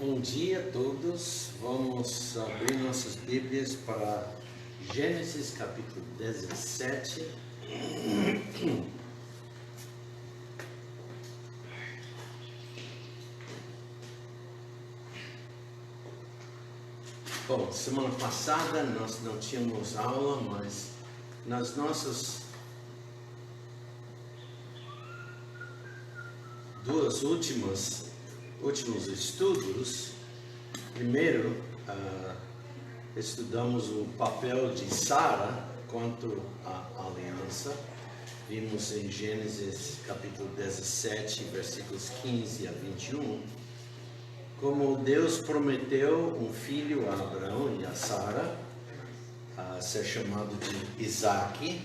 Bom dia a todos. Vamos abrir nossas Bíblias para Gênesis capítulo 17. Bom, semana passada nós não tínhamos aula, mas nas nossas duas últimos estudos, primeiro estudamos o papel de Sara quanto à aliança. Vimos em Gênesis capítulo 17, versículos 15 a 21, como Deus prometeu um filho a Abraão e a Sara, a ser chamado de Isaque.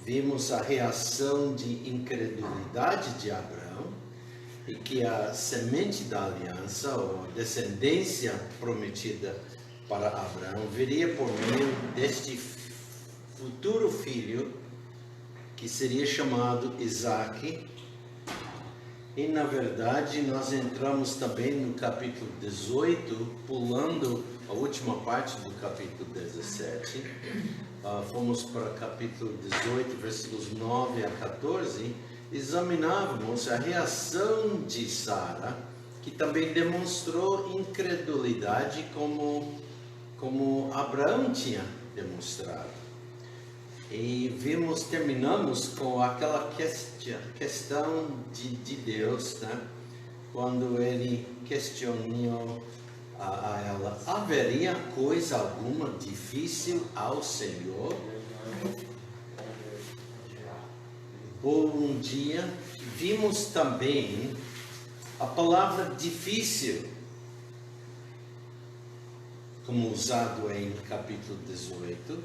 Vimos a reação de incredulidade de Abraão, e que a semente da aliança, ou descendência prometida para Abraão, viria por meio deste futuro filho, que seria chamado Isaque. E na verdade nós entramos também no capítulo 18, pulando a última parte do capítulo 17. Fomos para o capítulo 18, versículos 9 a 14, examinávamos a reação de Sara, que também demonstrou incredulidade como Abraão tinha demonstrado. E terminamos com aquela questão de Deus, né? Quando ele questionou a ela: haveria coisa alguma difícil ao Senhor? Um dia vimos também a palavra difícil, como usado em capítulo 18,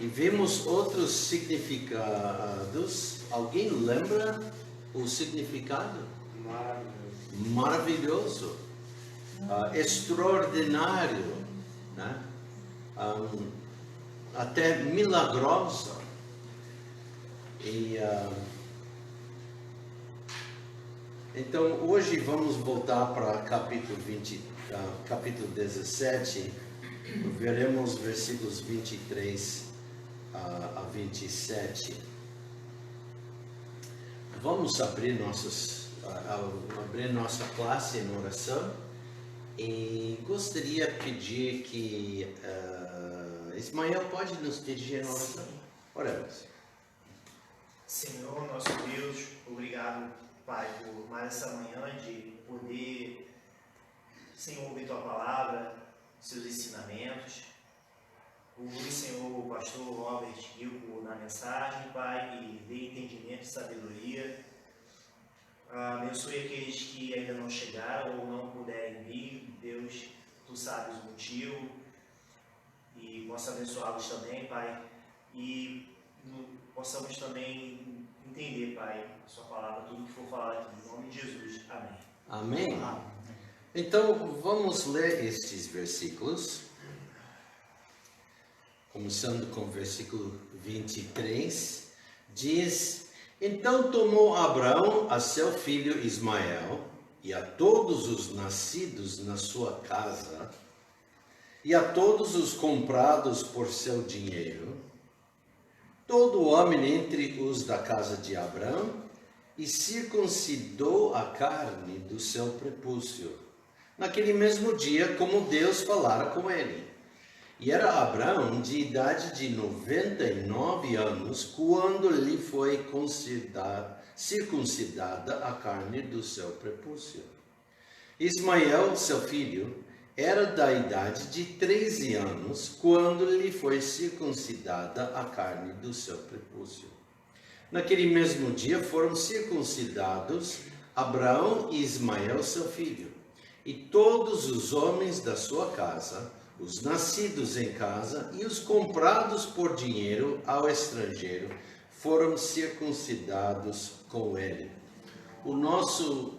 e vimos outros significados. Alguém lembra o significado? Maravilhoso, extraordinário, né? Até milagroso. Então hoje vamos voltar para capítulo 17, veremos versículos 23 a 27. Vamos abrir nossa classe em oração, e gostaria de pedir que Ismael pode nos dirigir em oração. Oremos. Senhor, nosso Deus, obrigado, Pai, por mais essa manhã de poder, Senhor, ouvir Tua palavra, seus ensinamentos. Ouvir, Senhor, o pastor Robert Gilco na mensagem, Pai, e dê entendimento e sabedoria. Abençoe aqueles que ainda não chegaram ou não puderem vir. Deus, Tu sabes o motivo, e possa abençoá-los também, Pai, e possamos também entender, Pai, Sua palavra, tudo que for falado aqui, em nome de Jesus. Amém. Amém. Então, vamos ler estes versículos, começando com o versículo 23, diz: Então tomou Abraão a seu filho Ismael, e a todos os nascidos na sua casa, e a todos os comprados por seu dinheiro, todo homem entre os da casa de Abraão, e circuncidou a carne do seu prepúcio, naquele mesmo dia, como Deus falara com ele. E era Abraão de idade de 99 anos, quando lhe foi circuncidada a carne do seu prepúcio. Ismael, seu filho, era da idade de 13 anos, quando lhe foi circuncidada a carne do seu prepúcio. Naquele mesmo dia foram circuncidados Abraão e Ismael, seu filho, e todos os homens da sua casa, os nascidos em casa e os comprados por dinheiro ao estrangeiro, foram circuncidados com ele. O nosso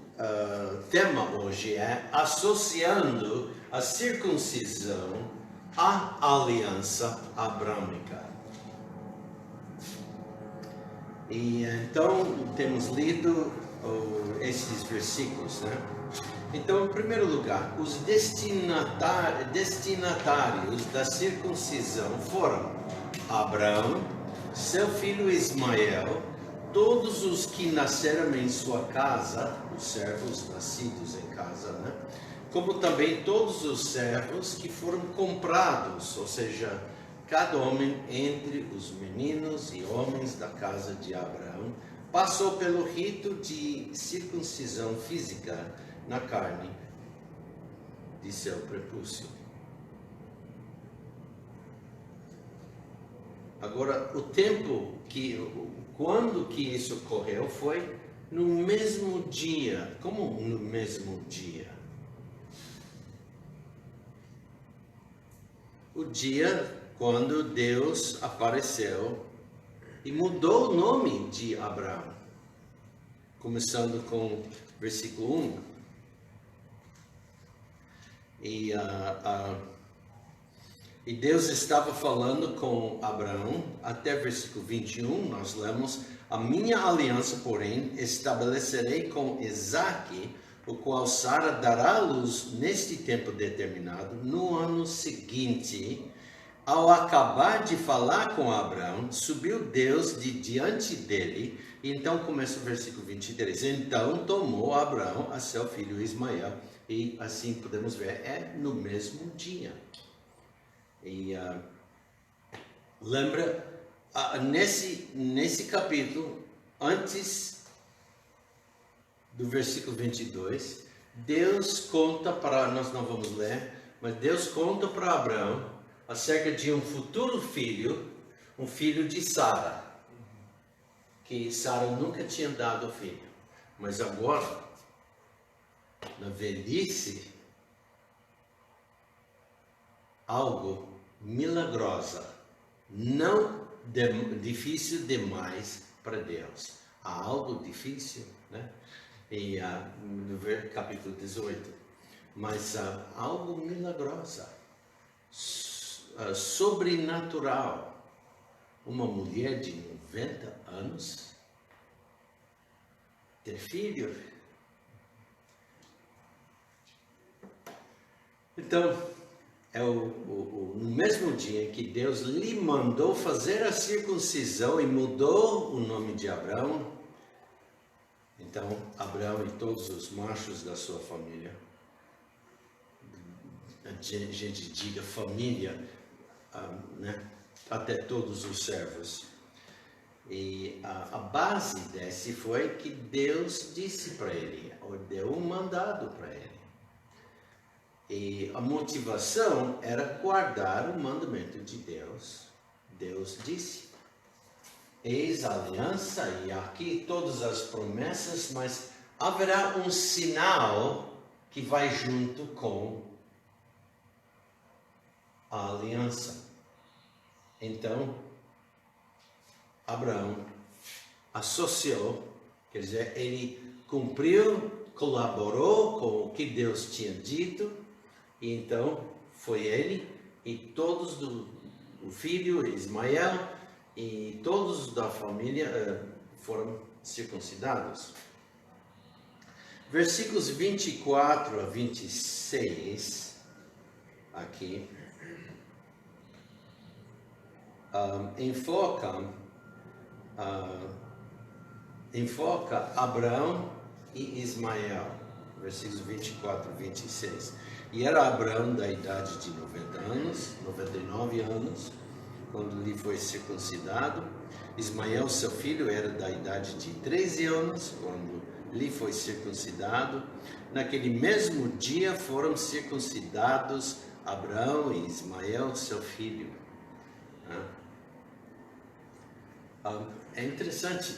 tema hoje é associando a circuncisão à aliança abrâmica. E então temos lido esses versículos, né? Então, em primeiro lugar, os destinatários da circuncisão foram Abraão, seu filho Ismael, todos os que nasceram em sua casa, os servos nascidos em casa, né? Como também todos os servos que foram comprados, ou seja, cada homem entre os meninos e homens da casa de Abraão passou pelo rito de circuncisão física na carne de seu prepúcio. Agora, quando que isso ocorreu foi no mesmo dia. Como no mesmo dia? O dia quando Deus apareceu e mudou o nome de Abraão. Começando com versículo 1. E Deus estava falando com Abraão, até versículo 21, nós lemos: a minha aliança, porém, estabelecerei com Isaque, o qual Sara dará à luz neste tempo determinado, no ano seguinte. Ao acabar de falar com Abraão, subiu Deus de diante dele, e então começa o versículo 23. Então tomou Abraão a seu filho Ismael, e assim podemos ver, é no mesmo dia. E lembra, nesse capítulo, antes do versículo 22, Deus conta para, nós não vamos ler, mas Deus conta para Abraão acerca de um futuro filho, um filho de Sara, que Sara nunca tinha dado filho, mas agora, na velhice, algo milagrosa, não difícil demais para Deus. Há algo difícil, né? E no capítulo 18, mas algo milagrosa, sobrenatural. Uma mulher de 90 anos ter filho. Então, é no mesmo dia que Deus lhe mandou fazer a circuncisão e mudou o nome de Abraão. Então, Abraão e todos os machos da sua família, a gente diga família, né? Até todos os servos. E a base desse foi que Deus disse para ele, ou deu um mandado para ele. E a motivação era guardar o mandamento de Deus. Deus disse: eis a aliança, e aqui todas as promessas, mas haverá um sinal que vai junto com a aliança. Então, Abraão associou, quer dizer, ele cumpriu, colaborou com o que Deus tinha dito, e então foi ele e todos o filho Ismael e todos da família foram circuncidados. Versículos 24 a 26, aqui, enfoca Abraão e Ismael, versículos 24 e 26. E era Abraão da idade de 99 anos, quando lhe foi circuncidado. Ismael, seu filho, era da idade de 13 anos, quando lhe foi circuncidado. Naquele mesmo dia foram circuncidados Abraão e Ismael, seu filho. É interessante,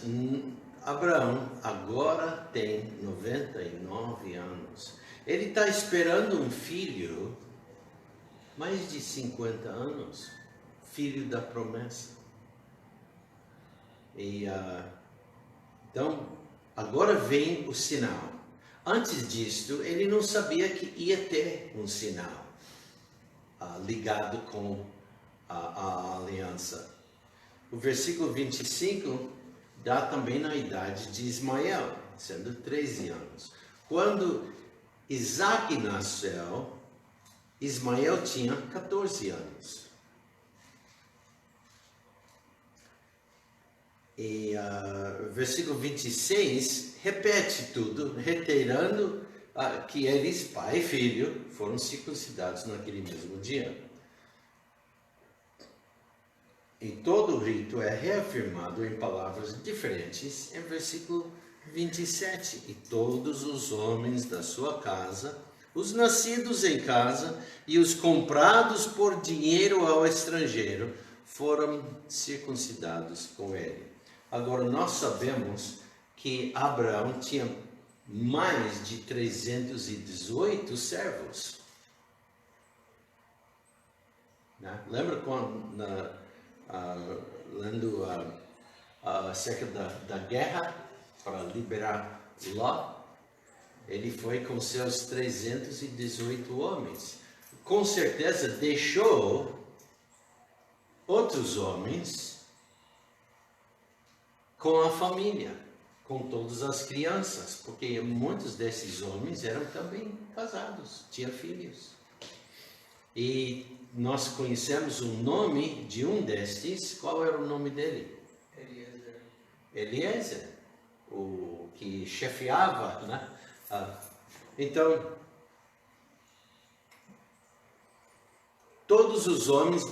Abraão agora tem 99 anos. Ele está esperando um filho, mais de 50 anos, filho da promessa. E então, agora vem o sinal. Antes disto, ele não sabia que ia ter um sinal ligado com a aliança. O versículo 25 dá também na idade de Ismael, sendo 13 anos. Quando Isaac nasceu, Ismael tinha 14 anos. E versículo 26 repete tudo, reiterando que eles, pai e filho, foram circuncidados naquele mesmo dia. E todo o rito é reafirmado em palavras diferentes em versículo 27. E todos os homens da sua casa, os nascidos em casa e os comprados por dinheiro ao estrangeiro, foram circuncidados com ele. Agora, nós sabemos que Abraão tinha mais de 318 servos. Né? Lembra quando, lendo acerca da guerra para liberar Ló? Ele foi com seus 318 homens. Com certeza deixou outros homens com a família, com todas as crianças, porque muitos desses homens eram também casados, tinham filhos. E nós conhecemos o nome de um destes. Qual era o nome dele? Eliezer, o que chefiava, né? Então, todos os homens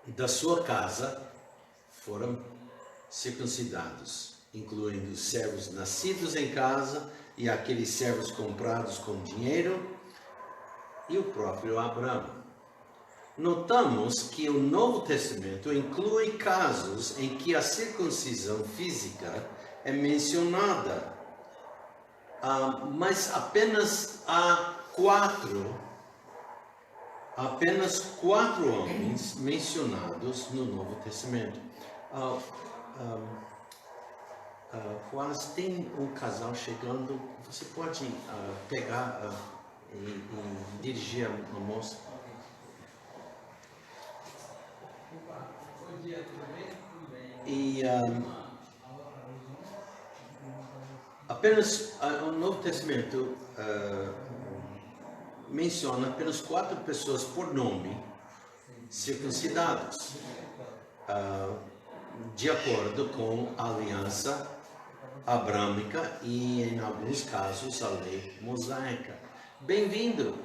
da sua casa foram circuncidados, incluindo os servos nascidos em casa e aqueles servos comprados com dinheiro e o próprio Abraão. Notamos que o Novo Testamento inclui casos em que a circuncisão física é mencionada, mas apenas quatro homens mencionados no Novo Testamento. Juanes, tem um casal chegando, você pode pegar e dirigir a moça? E apenas o Novo Testamento menciona apenas 4 pessoas por nome circuncidadas, de acordo com a aliança abrâmica e, em alguns casos, a lei mosaica. Bem-vindo!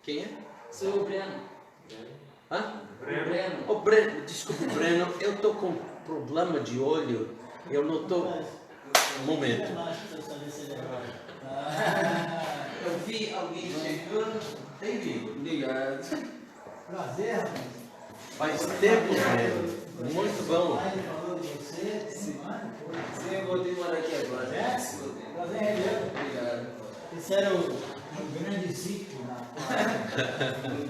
Quem é? Sou o Breno. Hã? Breno. Oh, Breno, desculpe, Breno, eu estou com problema de olho, eu não estou... Um momento. Eu vi alguém chegando. Bem-vindo. Obrigado. Prazer, rapaz. Faz tempo, Breno. Muito bom. Falou de você, Sim, eu voltei a morar aqui agora. É? Voltei. Prazer é meu. Obrigado. Esse era o grande sítio na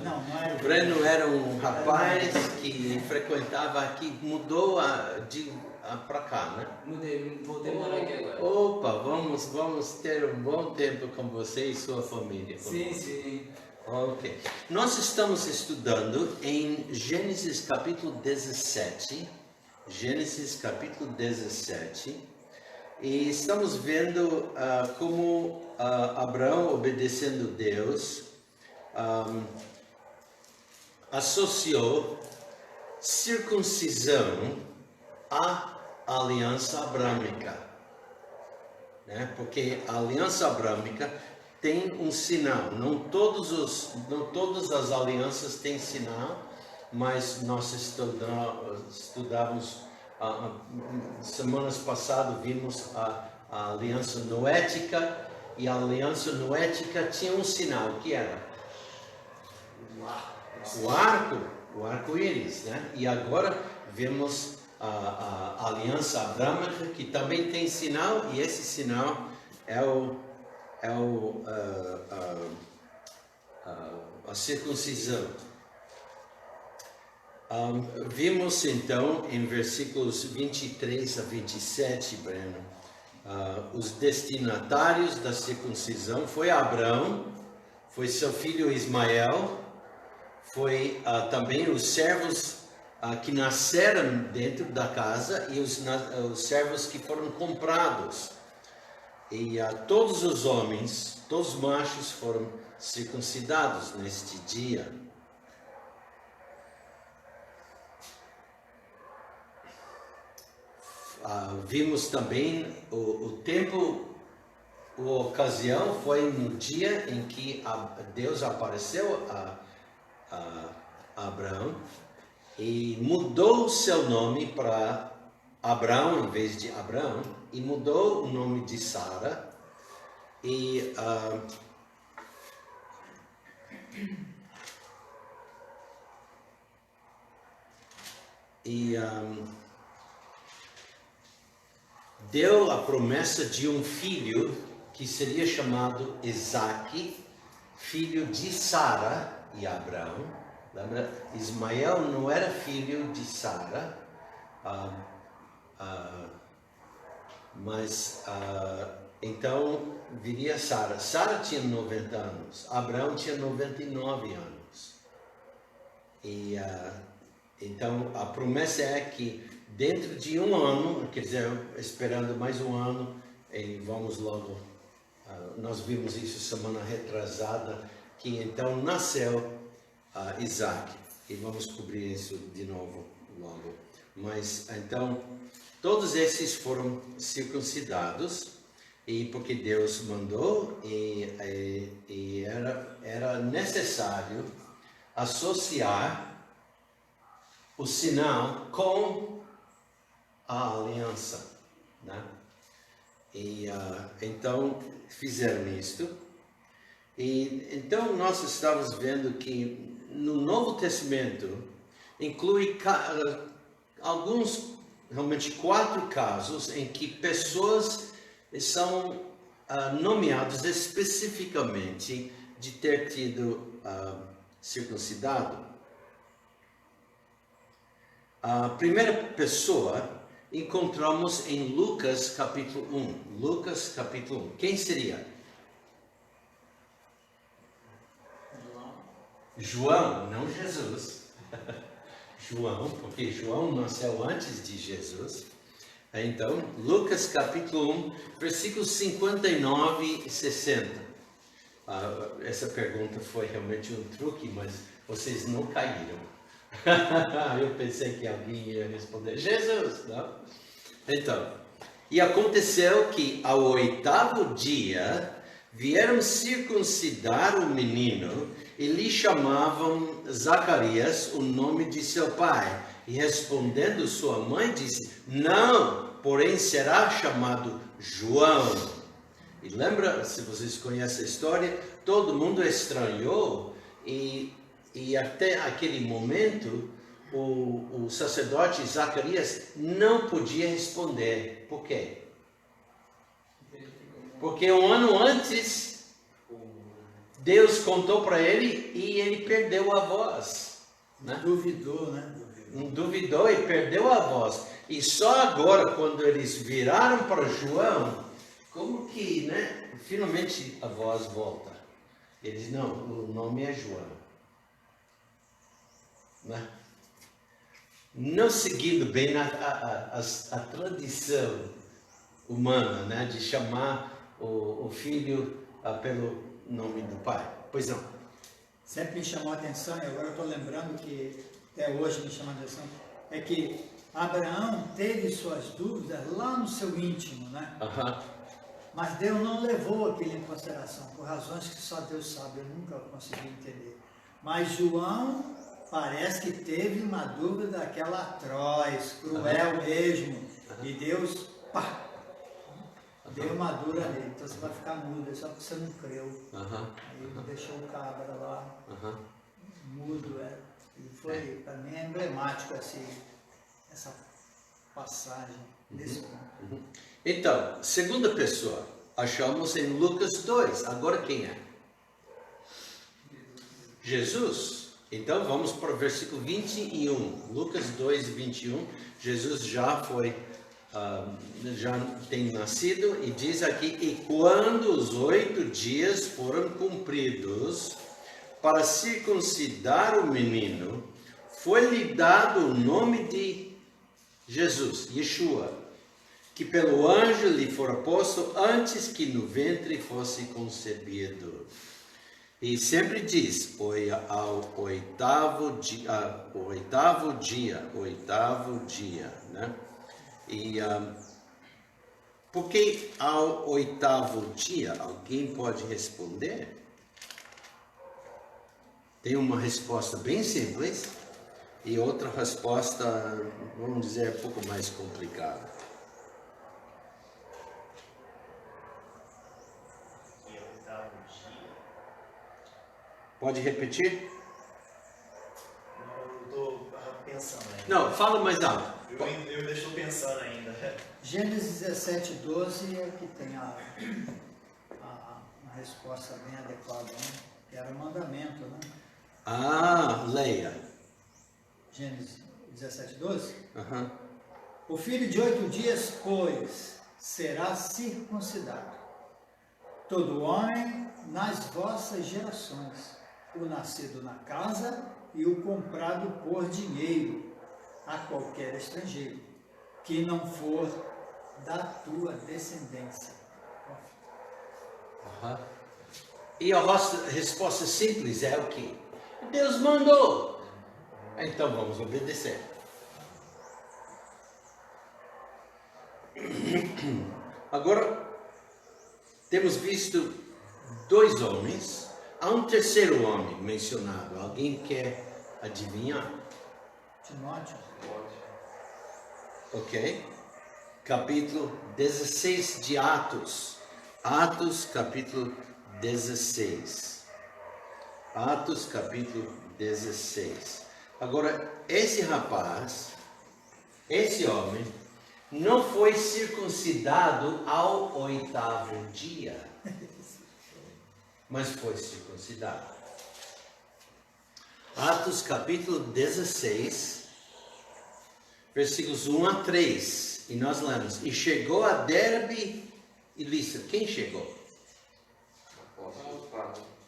não era o Breno era um rapaz que frequentava aqui, mudou para cá, né? Mudei, voltei a morar aqui agora. Opa, vamos ter um bom tempo com você e sua família. Sim, sim. Ok. Nós estamos estudando em Gênesis capítulo 17. Gênesis capítulo 17. E estamos vendo como Abraão, obedecendo Deus, associou circuncisão à aliança abrâmica, né? Porque a aliança abrâmica tem um sinal. Não todas as alianças têm sinal, mas nós estudamos semanas passadas, vimos a aliança noética, e a aliança noética tinha um sinal, que era o arco-íris, né? E agora vemos a aliança abrâmica, que também tem sinal, e esse sinal é a circuncisão. Vimos então em versículos 23 a 27, Breno, os destinatários da circuncisão foi Abraão, foi seu filho Ismael, foi também os servos que nasceram dentro da casa e os servos que foram comprados. E todos os homens, todos os machos foram circuncidados neste dia. Vimos também o tempo, a ocasião foi no dia em que Deus apareceu a Abraão e mudou o seu nome para Abraão em vez de Abraão, e mudou o nome de Sara e deu a promessa de um filho que seria chamado Isaque, filho de Sara e Abraão. Lembra? Ismael não era filho de Sara, mas então viria Sara. Sara tinha 90 anos, Abraão tinha 99 anos. E então a promessa é que dentro de um ano, quer dizer, esperando mais um ano, e vamos logo, nós vimos isso semana retrasada, que então nasceu Isaac, e vamos cobrir isso de novo logo. Mas então, todos esses foram circuncidados, e porque Deus mandou, e era necessário associar o sinal com a aliança, né? E então fizeram isto. E então nós estamos vendo que no Novo Testamento inclui alguns, realmente 4 casos em que pessoas são nomeadas especificamente de ter tido circuncidado. A primeira pessoa encontramos em Lucas capítulo 1. Lucas capítulo 1. Quem seria? João, não Jesus. João, porque João nasceu antes de Jesus. Então, Lucas capítulo 1, versículos 59 e 60. Essa pergunta foi realmente um truque, mas vocês não caíram. Eu pensei que alguém ia responder, Jesus, não? Então, e aconteceu que ao 8º dia vieram circuncidar o menino e lhe chamavam Zacarias, o nome de seu pai. E respondendo sua mãe disse, não, porém será chamado João. E lembra, se vocês conhecem a história, todo mundo estranhou e até aquele momento o sacerdote Zacarias não podia responder. Por quê? Porque um ano antes Deus contou para ele e ele perdeu a voz, né? Duvidou, né? Duvidou e perdeu a voz. E só agora, quando eles viraram para João, como que, né? Finalmente a voz volta. Eles, não, o nome é João. Né? Não seguindo bem a tradição humana, né? De chamar o filho pelo nome do pai. Pois não. Sempre me chamou a atenção, e agora eu estou lembrando que até hoje me chamou a atenção, é que Abraão teve suas dúvidas lá no seu íntimo, né? Mas Deus não levou aquilo em consideração, por razões que só Deus sabe, eu nunca consegui entender. Mas João parece que teve uma dúvida daquela atroz, cruel mesmo, e Deus, pá, deu uma dura nele, então você vai ficar mudo, só porque você não creu. Aí deixou o cabra lá, mudo, e foi, para mim, é emblemático essa passagem desse ponto. Então, segunda pessoa, achamos em Lucas 2. Agora quem é? Jesus. Então vamos para o versículo 21. Lucas 2, 21. Jesus já tem nascido e diz aqui, e quando os 8 dias foram cumpridos para circuncidar o menino, foi-lhe dado o nome de Jesus, Yeshua, que pelo anjo lhe fora posto antes que no ventre fosse concebido. E sempre diz, ao oitavo dia, né? E por que ao oitavo dia? Alguém pode responder? Tem uma resposta bem simples e outra resposta, vamos dizer, um pouco mais complicada. E ao oitavo dia. Pode repetir? Eu estou pensando ainda. Não, fala mais alto. Eu ainda estou pensando ainda. Gênesis 17, 12 é que tem uma resposta bem adequada, né? Que era o mandamento, né? Leia. Gênesis 17, 12. Uhum. O filho de 8 dias, pois, será circuncidado. Todo homem nas vossas gerações, o nascido na casa e o comprado por dinheiro a qualquer estrangeiro, que não for da tua descendência. Uhum. E a resposta simples é o quê? Deus mandou. Então vamos obedecer. Agora, temos visto 2 homens. Há um terceiro homem mencionado. Alguém quer adivinhar? Timóteo. Ok. Capítulo 16 de Atos. Atos, capítulo 16. Atos, capítulo 16. Agora, esse rapaz, esse homem, não foi circuncidado ao 8º dia, mas foi circuncidado. Atos, capítulo 16, versículos 1 a 3. E nós lemos: E chegou a Derbe e Listra. Quem chegou?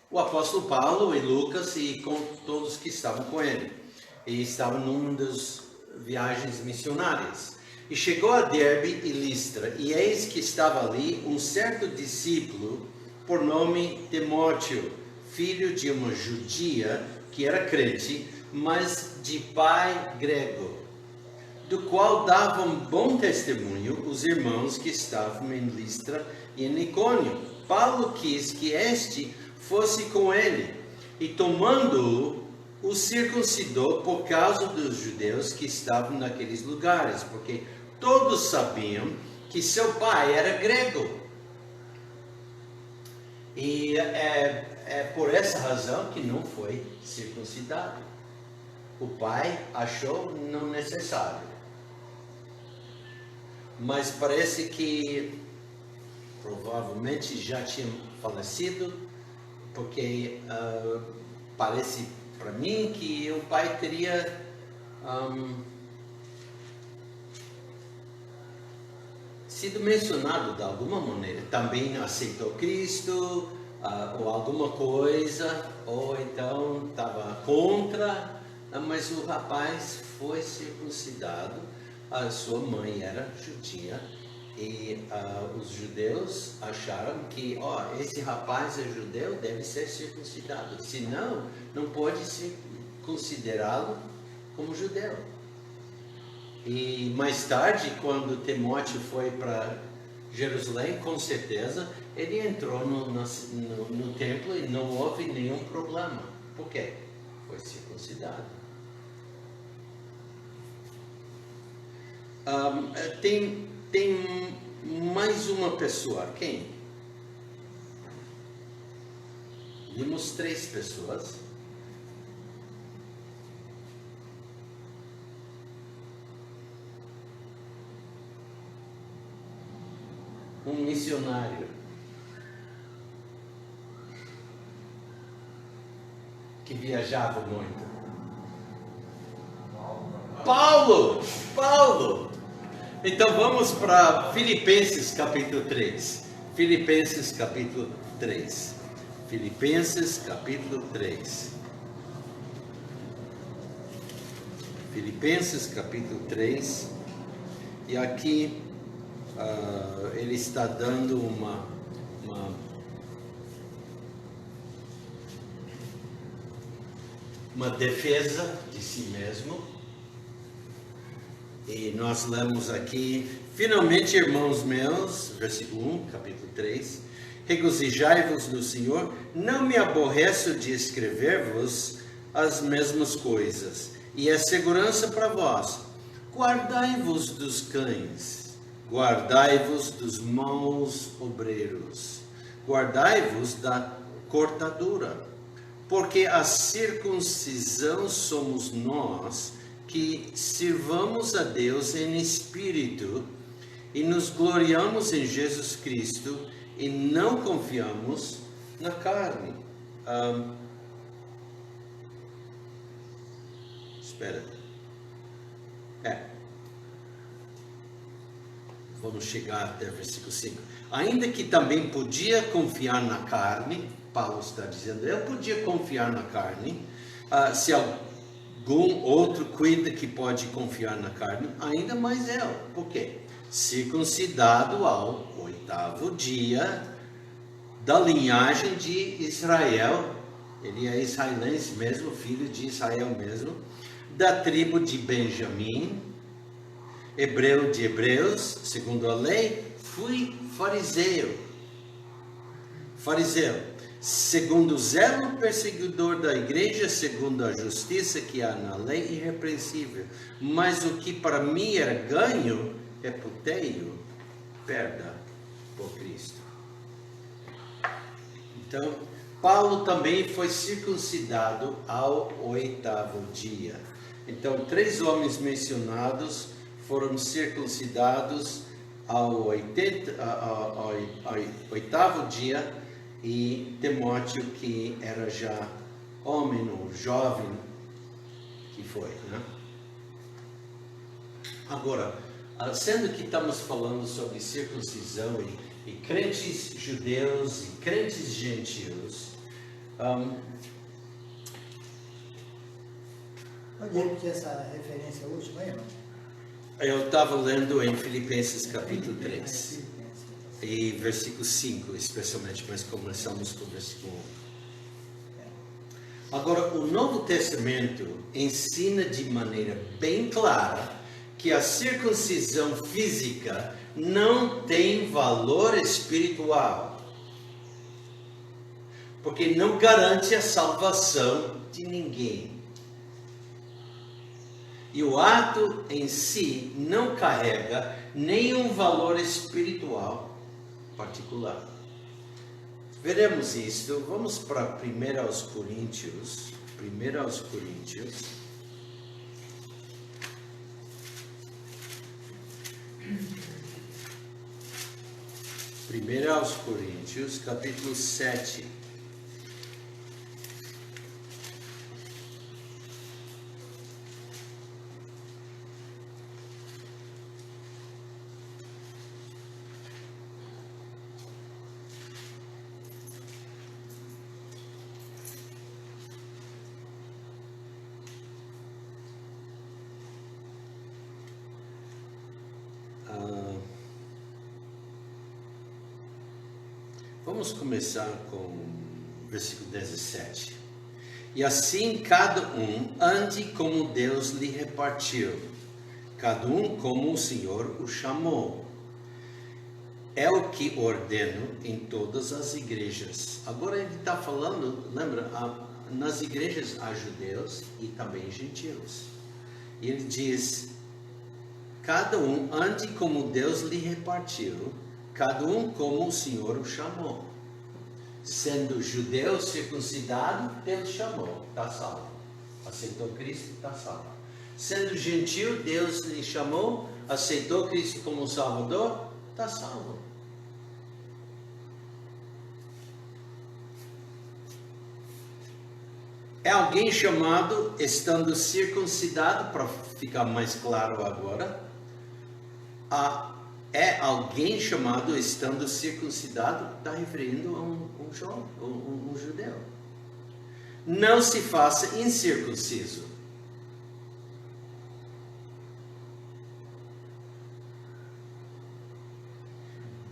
O apóstolo Paulo e Lucas e com todos que estavam com ele. E estavam numa das viagens missionárias. E chegou a Derbe e Listra, e eis que estava ali um certo discípulo, por nome Timóteo, filho de uma judia, que era crente, mas de pai grego, do qual davam bom testemunho os irmãos que estavam em Listra e em Icônio. Paulo quis que este fosse com ele, e tomando-o, o circuncidou por causa dos judeus que estavam naqueles lugares, porque todos sabiam que seu pai era grego. E é por essa razão que não foi circuncidado. O pai achou não necessário. Mas parece que provavelmente já tinha falecido, porque parece para mim que o pai teria sido mencionado de alguma maneira. Também aceitou Cristo, ou alguma coisa, ou então estava contra, mas o rapaz foi circuncidado. A sua mãe era judia. E os judeus acharam que esse rapaz é judeu, deve ser circuncidado. Senão, não pode ser considerá-lo como judeu. E mais tarde, quando Timóteo foi para Jerusalém, com certeza, ele entrou no templo e não houve nenhum problema. Por quê? Foi circuncidado. Tem mais uma pessoa. Quem? Vimos 3 pessoas. Um missionário que viajava muito. Paulo! Então vamos para Filipenses capítulo 3. Filipenses capítulo 3. Filipenses capítulo 3. Filipenses capítulo 3, e aqui ele está dando uma defesa de si mesmo. E nós lemos aqui: finalmente, irmãos meus, versículo 1, capítulo 3, regozijai-vos no Senhor, não me aborreço de escrever-vos as mesmas coisas, e é segurança para vós. Guardai-vos dos cães, guardai-vos dos maus obreiros, guardai-vos da cortadura, porque a circuncisão somos nós, que sirvamos a Deus em espírito e nos gloriamos em Jesus Cristo e não confiamos na carne. Espera. Vamos chegar até o versículo 5. Ainda que também podia confiar na carne, Paulo está dizendo, eu podia confiar na carne, se algum outro cuida que pode confiar na carne, ainda mais eu. Por quê? Circuncidado ao 8º dia da linhagem de Israel, ele é israelense mesmo, filho de Israel mesmo, da tribo de Benjamim, hebreu de hebreus, segundo a lei, fui fariseu, segundo o zelo perseguidor da igreja, segundo a justiça que há na lei, irrepreensível. Mas o que para mim era ganho, reputei-o perda por Cristo. Então, Paulo também foi circuncidado ao 8º dia. Então, 3 homens mencionados foram circuncidados ao 8º dia, e Timóteo, que era já homem ou jovem, que foi, né? Agora, sendo que estamos falando sobre circuncisão e crentes judeus e crentes gentios, Onde é que essa referência última aí, irmão? eu estava lendo em Filipenses capítulo 3 e versículo 5 especialmente, mas começamos com o versículo 1. Agora, o Novo Testamento ensina de maneira bem clara que a circuncisão física não tem valor espiritual, porque não garante a salvação de ninguém. E o ato em si não carrega nenhum valor espiritual particular. Veremos isto. Vamos para 1 aos Coríntios. 1 aos Coríntios. 1 aos Coríntios, capítulo 7. Vamos começar com o versículo 17. E assim cada um ande como Deus lhe repartiu, cada um como o Senhor o chamou. É o que ordeno em todas as igrejas. Agora ele está falando, lembra, nas igrejas há judeus e também gentios. E ele diz, cada um ande como Deus lhe repartiu, cada um como o Senhor o chamou. Sendo judeu circuncidado, Deus chamou, está salvo. Aceitou Cristo, está salvo. Sendo gentil, Deus lhe chamou, aceitou Cristo como Salvador, está salvo. É alguém chamado estando circuncidado, para ficar mais claro agora, é alguém chamado estando circuncidado, está referindo a um jovem, um judeu. Não se faça incircunciso.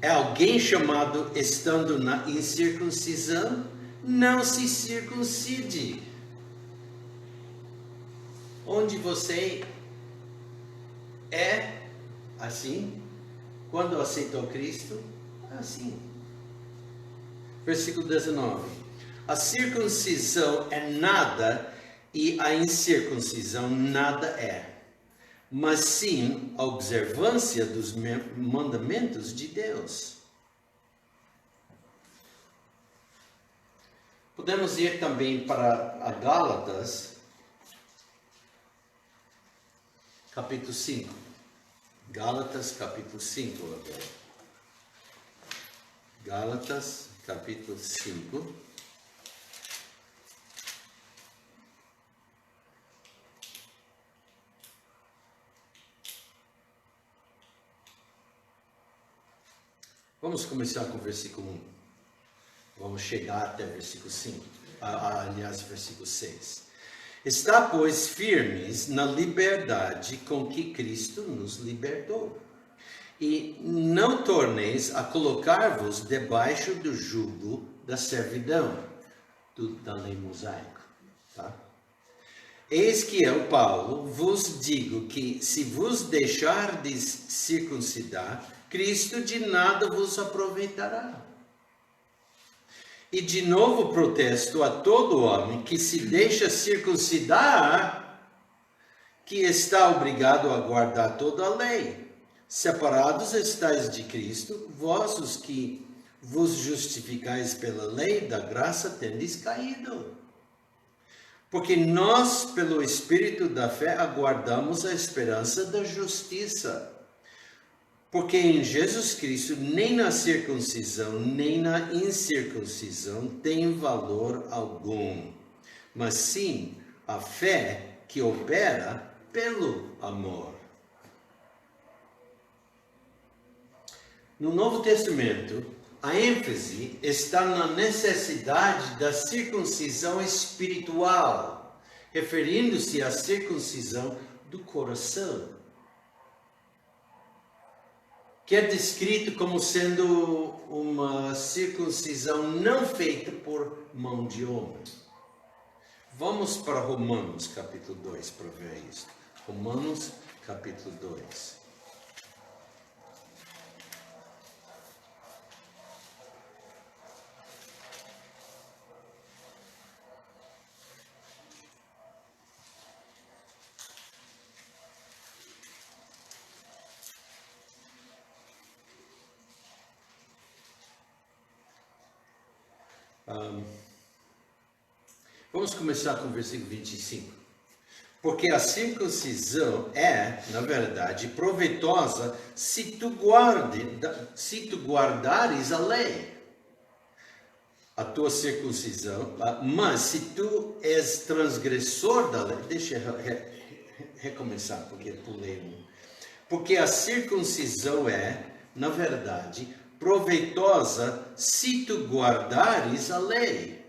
é alguém chamado estando na incircuncisão, não se circuncide. Onde você é assim, quando aceitou Cristo, é assim. Versículo 19. A circuncisão é nada e a incircuncisão nada é, mas sim a observância dos mandamentos de Deus. Podemos ir também para a Gálatas, capítulo 5. Gálatas, capítulo 5 agora. Gálatas, capítulo 5. Vamos começar com o versículo 1. Vamos chegar até o versículo 5. Aliás, versículo 6. Está, pois, firmes na liberdade com que Cristo nos libertou. E não torneis a colocar-vos debaixo do jugo da servidão, da lei mosaica. Tá? Eis que eu, Paulo, vos digo que se vos deixardes circuncidar, Cristo de nada vos aproveitará. E de novo protesto a todo homem que se deixa circuncidar, que está obrigado a guardar toda a lei. Separados estáis de Cristo, vós os que vos justificais pela lei da graça tendes caído. Porque nós, pelo Espírito da fé, aguardamos a esperança da justiça. Porque em Jesus Cristo, nem na circuncisão, nem na incircuncisão tem valor algum, mas sim a fé que opera pelo amor. No Novo Testamento, a ênfase está na necessidade da circuncisão espiritual, referindo-se à circuncisão do coração, que é descrito como sendo uma circuncisão não feita por mão de homem. Vamos para Romanos, capítulo 2, para ver isso. Romanos, capítulo 2. Vamos começar com o versículo 25. Porque a circuncisão é, na verdade, proveitosa se tu guardares a lei, a tua circuncisão, mas se tu és transgressor da lei, deixa eu recomeçar, porque pulei um. Porque a circuncisão é, na verdade, proveitosa se tu guardares a lei.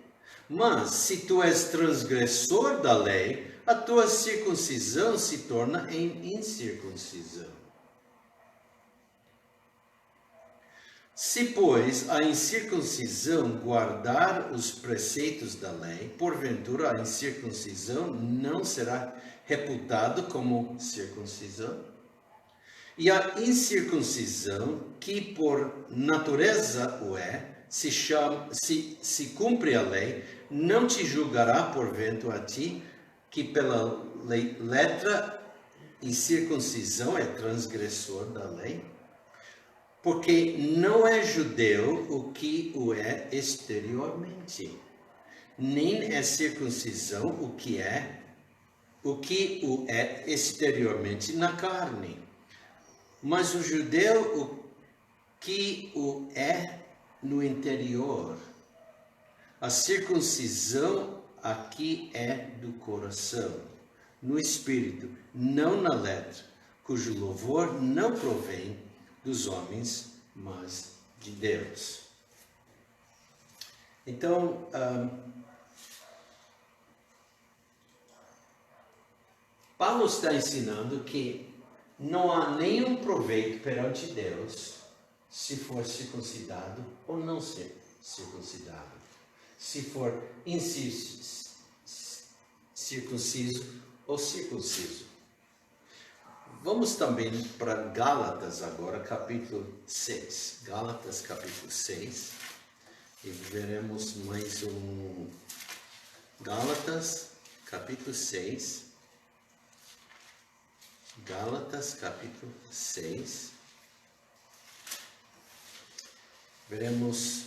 Mas se tu és transgressor da lei, a tua circuncisão se torna em incircuncisão. Se, pois, a incircuncisão guardar os preceitos da lei, porventura a incircuncisão não será reputado como circuncisão? E a incircuncisão, que por natureza o é, se cumpre a lei, não te julgará porventura a ti, que pela letra incircuncisão é transgressor da lei? Porque não é judeu o que o é exteriormente, nem é circuncisão o que o é exteriormente na carne, mas o judeu o que o é no interior. A circuncisão aqui é do coração, no espírito, não na letra, cujo louvor não provém dos homens, mas de Deus. Então, Paulo está ensinando que não há nenhum proveito perante Deus se for circuncidado ou não ser circuncidado, se for circunciso ou circunciso. Vamos também para Gálatas agora, capítulo 6. Gálatas, capítulo 6. E veremos mais um. Gálatas, capítulo 6. Gálatas, capítulo 6. Veremos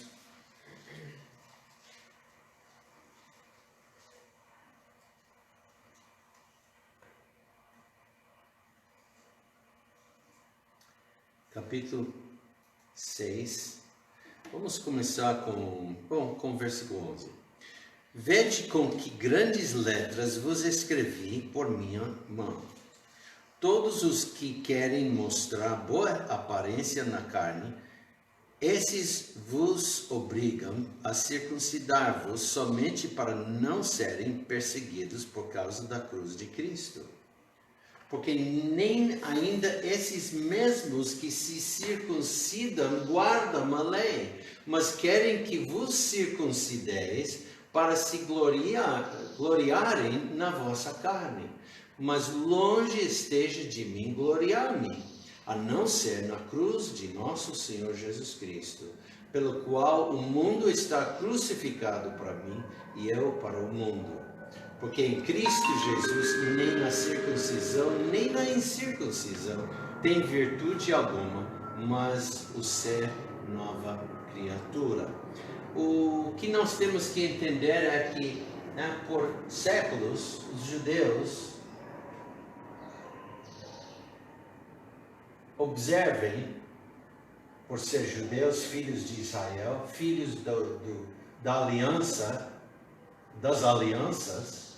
capítulo 6. Vamos começar com o versículo 11. Vede com que grandes letras vos escrevi por minha mão. Todos os que querem mostrar boa aparência na carne, esses vos obrigam a circuncidar-vos somente para não serem perseguidos por causa da cruz de Cristo. Porque nem ainda esses mesmos que se circuncidam guardam a lei, mas querem que vos circuncideis para se gloriarem na vossa carne. Mas longe esteja de mim gloriar-me, a não ser na cruz de nosso Senhor Jesus Cristo, pelo qual o mundo está crucificado para mim e eu para o mundo. Porque em Cristo Jesus nem na circuncisão nem na incircuncisão tem virtude alguma, mas o ser nova criatura. O que nós temos que entender é que, por séculos, os judeus observem, por ser judeus, filhos de Israel, filhos da aliança, das alianças,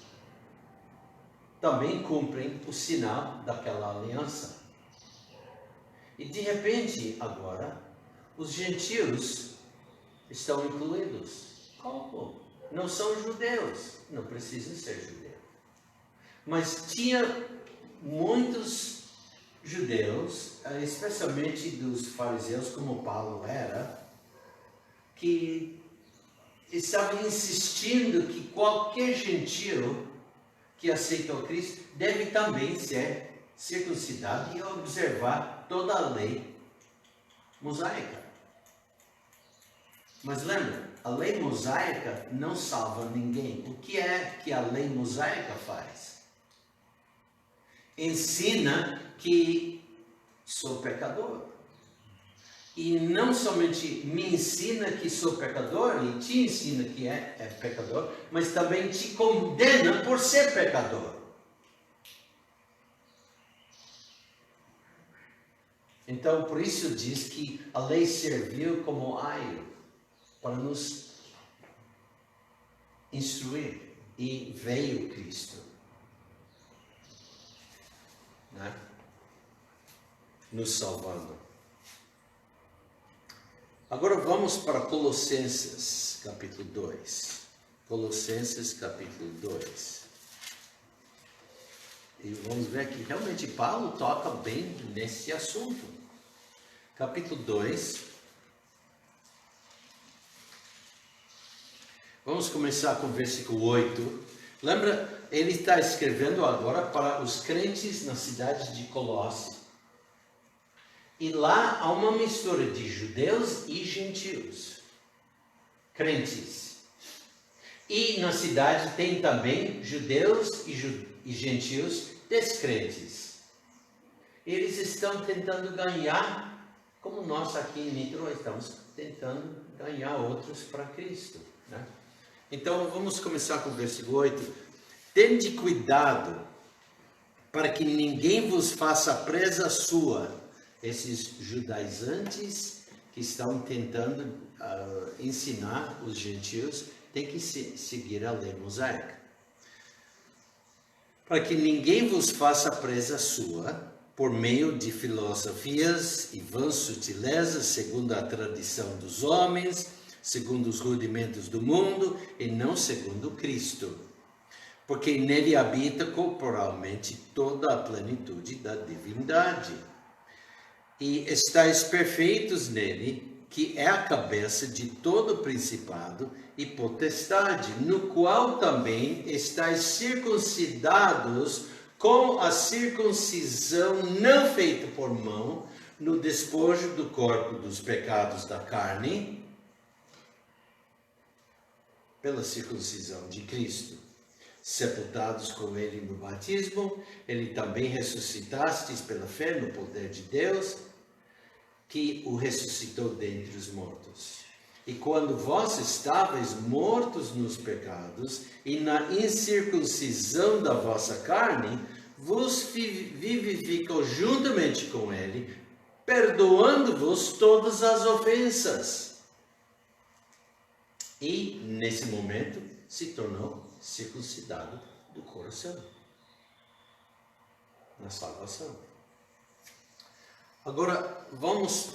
também cumprem o sinal daquela aliança. E de repente, agora, os gentios estão incluídos. Como? Não são judeus, não precisam ser judeus. Mas tinha muitos judeus, especialmente dos fariseus, como Paulo era, que estavam insistindo que qualquer gentio que aceitou Cristo deve também ser circuncidado e observar toda a lei mosaica. Mas lembra, a lei mosaica não salva ninguém. O que é que a lei mosaica faz? Ensina que sou pecador. E não somente me ensina que sou pecador e te ensina que é pecador, mas também te condena por ser pecador. Então, por isso diz que a lei serviu como aio para nos instruir, e veio Cristo, né? Nos salvando. Agora vamos para Colossenses, capítulo 2. Colossenses, capítulo 2. E vamos ver que realmente Paulo toca bem nesse assunto. Capítulo 2. Vamos começar com o versículo 8. Lembra, ele está escrevendo agora para os crentes na cidade de Colossos. E lá há uma mistura de judeus e gentios, crentes. E na cidade tem também judeus e gentios descrentes. Eles estão tentando ganhar, como nós aqui em Nitro estamos tentando ganhar outros para Cristo, né? Então vamos começar com o versículo 8. Tende cuidado para que ninguém vos faça presa sua. Esses judaizantes que estão tentando ensinar os gentios têm que seguir a lei mosaica. Para que ninguém vos faça presa sua, por meio de filosofias e vãs sutilezas, segundo a tradição dos homens, segundo os rudimentos do mundo, e não segundo Cristo. Porque nele habita corporalmente toda a plenitude da divindade. e estáis perfeitos nele, que é a cabeça de todo principado e potestade, no qual também estáis circuncidados com a circuncisão não feita por mão, no despojo do corpo dos pecados da carne, pela circuncisão de Cristo. Sepultados com ele no batismo, ele também ressuscitastes pela fé no poder de Deus, que o ressuscitou dentre os mortos. E quando vós estáveis mortos nos pecados e na incircuncisão da vossa carne, vos vivificou juntamente com ele, perdoando-vos todas as ofensas. E, nesse momento, se tornou circuncidado do coração, na salvação. Agora, vamos...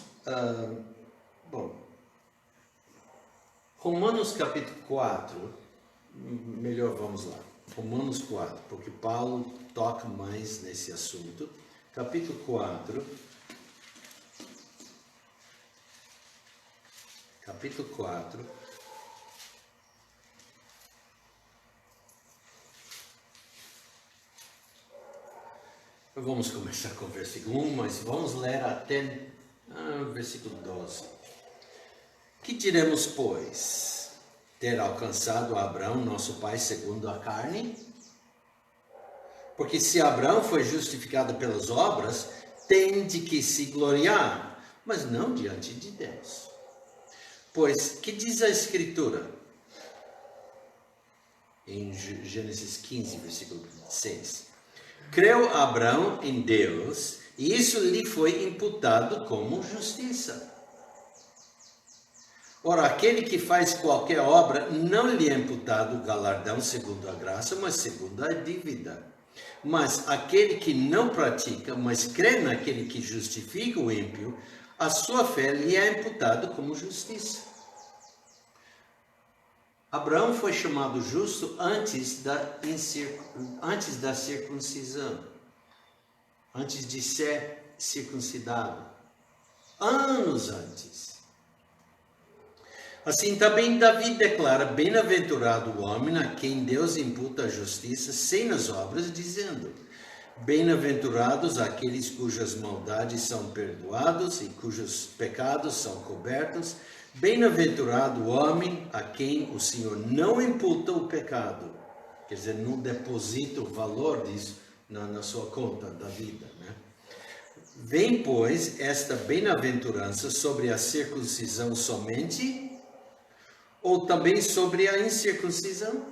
Romanos capítulo 4, melhor vamos lá. Romanos 4, porque Paulo toca mais nesse assunto. Capítulo 4. Capítulo 4. Vamos começar com o versículo 1, mas vamos ler até o versículo 12. Que diremos, pois? Ter alcançado Abraão, nosso pai, segundo a carne? Porque se Abraão foi justificado pelas obras, tem de que se gloriar, mas não diante de Deus. Pois, que diz a Escritura? Em Gênesis 15, versículo 6. Creu Abraão em Deus, e isso lhe foi imputado como justiça. Ora, aquele que faz qualquer obra, não lhe é imputado galardão segundo a graça, mas segundo a dívida. Mas aquele que não pratica, mas crê naquele que justifica o ímpio, a sua fé lhe é imputado como justiça. Abraão foi chamado justo antes da circuncisão, antes de ser circuncidado, anos antes. Assim também Davi declara: bem-aventurado o homem a quem Deus imputa a justiça sem as obras, dizendo: bem-aventurados aqueles cujas maldades são perdoados e cujos pecados são cobertos. Bem-aventurado o homem a quem o Senhor não imputa o pecado, quer dizer, não deposita o valor disso na sua conta da vida, né? Vem, pois, esta bem-aventurança sobre a circuncisão somente, ou também sobre a incircuncisão?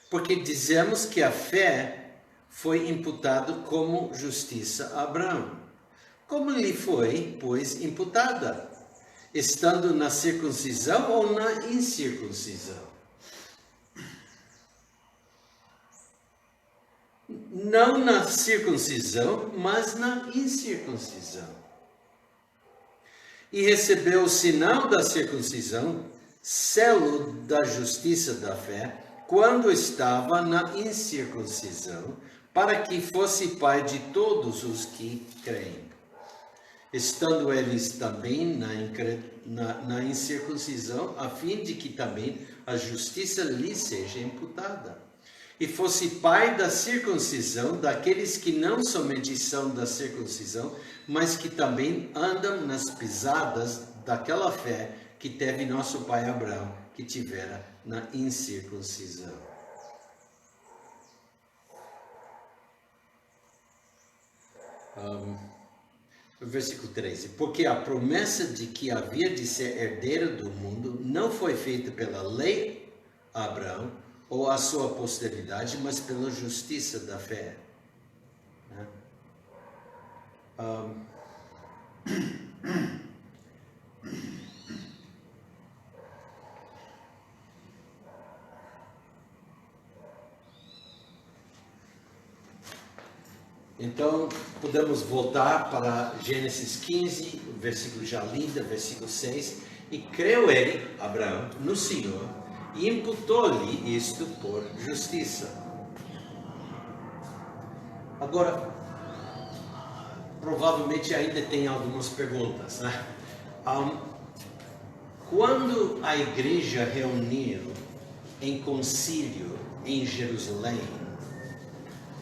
Porque dizemos que a fé foi imputada como justiça a Abraão. Como lhe foi, pois, imputada? Estando na circuncisão ou na incircuncisão? Não na circuncisão, mas na incircuncisão. E recebeu o sinal da circuncisão, selo da justiça da fé, quando estava na incircuncisão, para que fosse pai de todos os que creem. Estando eles também na incircuncisão, a fim de que também a justiça lhe seja imputada. E fosse pai da circuncisão daqueles que não somente são da circuncisão, mas que também andam nas pisadas daquela fé que teve nosso pai Abraão, que tivera na incircuncisão. Versículo 13. Porque a promessa de que havia de ser herdeiro do mundo não foi feita pela lei a Abraão ou a sua posteridade, mas pela justiça da fé. Então, podemos voltar para Gênesis 15, versículo já lido, versículo 6. E creu ele, Abraão, no Senhor, e imputou-lhe isto por justiça. Agora, provavelmente ainda tem algumas perguntas, né? Quando a igreja reuniu em concílio em Jerusalém,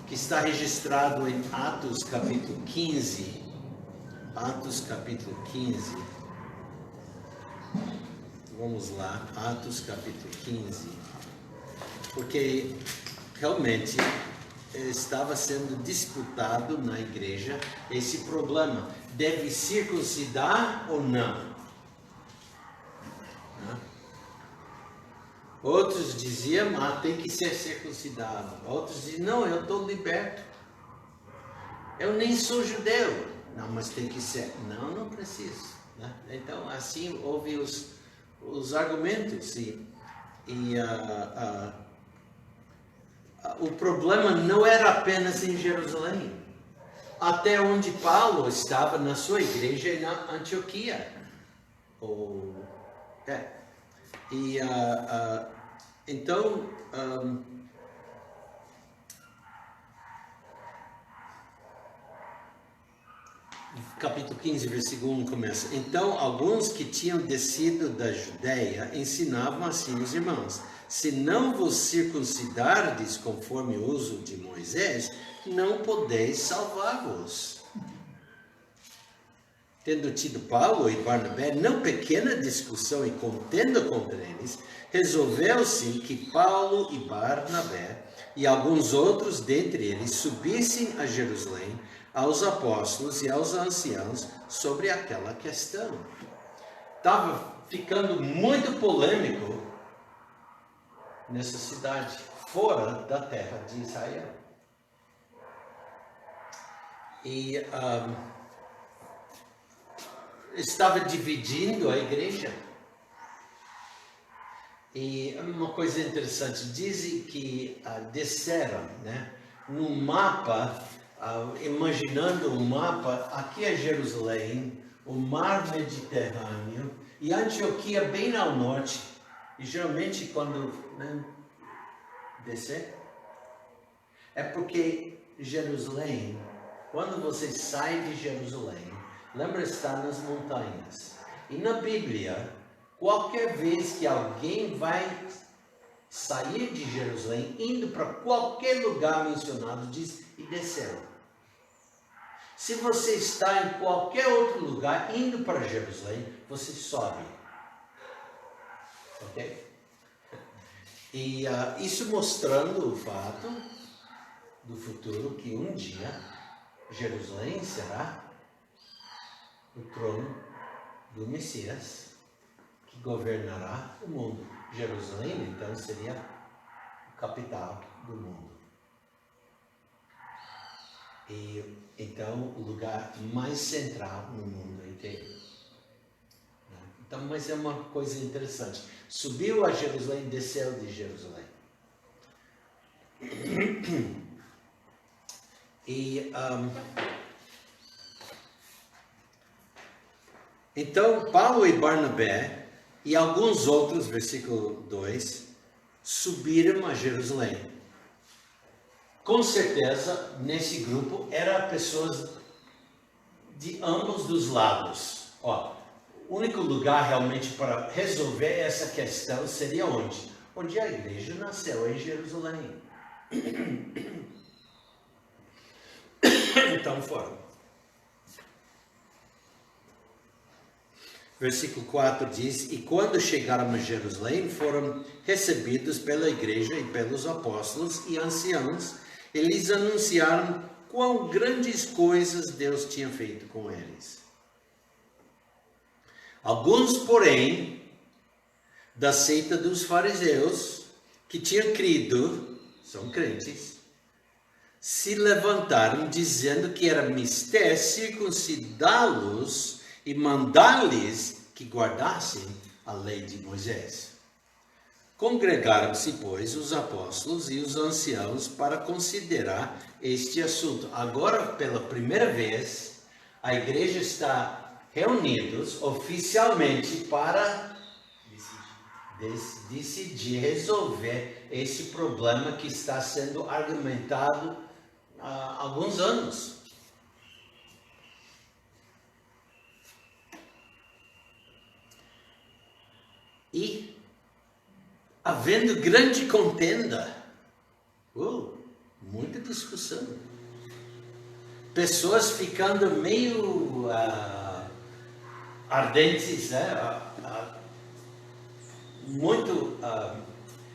que está registrado em Atos capítulo 15, Atos capítulo 15, vamos lá, Atos capítulo 15, porque realmente estava sendo disputado na igreja esse problema, deve circuncidar ou não? Outros diziam, tem que ser circuncidado. Outros diziam, não, eu estou liberto. Eu nem sou judeu. Não, mas tem que ser. Não, não preciso. Né? Então, assim, houve os argumentos. O problema não era apenas em Jerusalém. Até onde Paulo estava na sua igreja na Antioquia. Então, capítulo 15, versículo 1 começa. Então, alguns que tinham descido da Judeia ensinavam assim os irmãos: se não vos circuncidardes conforme o uso de Moisés, não podeis salvar-vos. Tendo tido Paulo e Barnabé não pequena discussão e contenda contra eles, resolveu-se que Paulo e Barnabé e alguns outros dentre eles subissem a Jerusalém aos apóstolos e aos anciãos sobre aquela questão. Estava ficando muito polêmico nessa cidade, fora da terra de Israel. E estava dividindo a igreja. E uma coisa interessante, dizem que desceram, né, num mapa, imaginando um mapa, aqui é Jerusalém, o mar Mediterrâneo, e Antioquia bem ao norte. E geralmente quando descer, é porque Jerusalém, quando você sai de Jerusalém, lembra, está nas montanhas. E na Bíblia, qualquer vez que alguém vai sair de Jerusalém, indo para qualquer lugar mencionado, diz, e desceu. Se você está em qualquer outro lugar, indo para Jerusalém, você sobe. Ok? E isso mostrando o fato do futuro, que um dia Jerusalém será o trono do Messias, que governará o mundo. Jerusalém, então, seria a capital do mundo. E, então, o lugar mais central no mundo inteiro. Então, mas é uma coisa interessante. Subiu a Jerusalém, desceu de Jerusalém. E então, Paulo e Barnabé e alguns outros, versículo 2, subiram a Jerusalém. Com certeza, nesse grupo, eram pessoas de ambos os lados. O único lugar realmente para resolver essa questão seria onde? Onde a igreja nasceu, em Jerusalém. Então foram. Versículo 4 diz: e quando chegaram a Jerusalém, foram recebidos pela igreja e pelos apóstolos e anciãos. Eles anunciaram quão grandes coisas Deus tinha feito com eles. Alguns, porém, da seita dos fariseus, que tinham crido, são crentes, se levantaram dizendo que era mister circuncidá-los e mandar-lhes que guardassem a lei de Moisés. Congregaram-se, pois, os apóstolos e os anciãos para considerar este assunto. Agora, pela primeira vez, a igreja está reunidos oficialmente para decidir resolver esse problema que está sendo argumentado há alguns anos. havendo grande contenda. Muita discussão. Pessoas ficando meio ardentes, né? Muito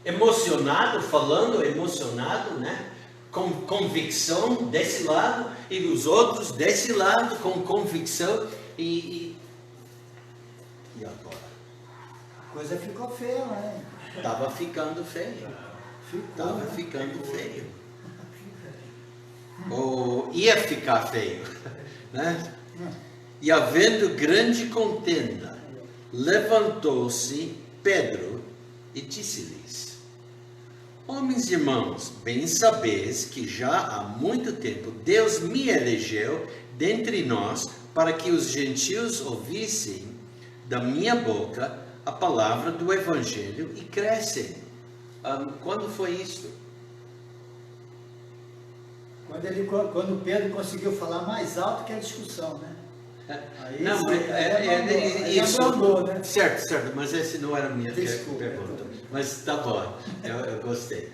emocionado, né? Com convicção desse lado, e os outros desse lado com convicção, e agora? A coisa ficou feia, né? Estava ficando feio. Estava ficando feio. Ou ia ficar feio, né? E havendo grande contenda, levantou-se Pedro e disse-lhes: Homens e irmãos, bem sabeis que já há muito tempo Deus me elegeu dentre nós para que os gentios ouvissem da minha boca a palavra do Evangelho e crescem. Quando foi isso? Quando Pedro conseguiu falar mais alto que a discussão, né? Aí, Não, isso. Andou, né? Certo, mas essa não era a minha Desculpa, pergunta. Mas tá bom, eu gostei.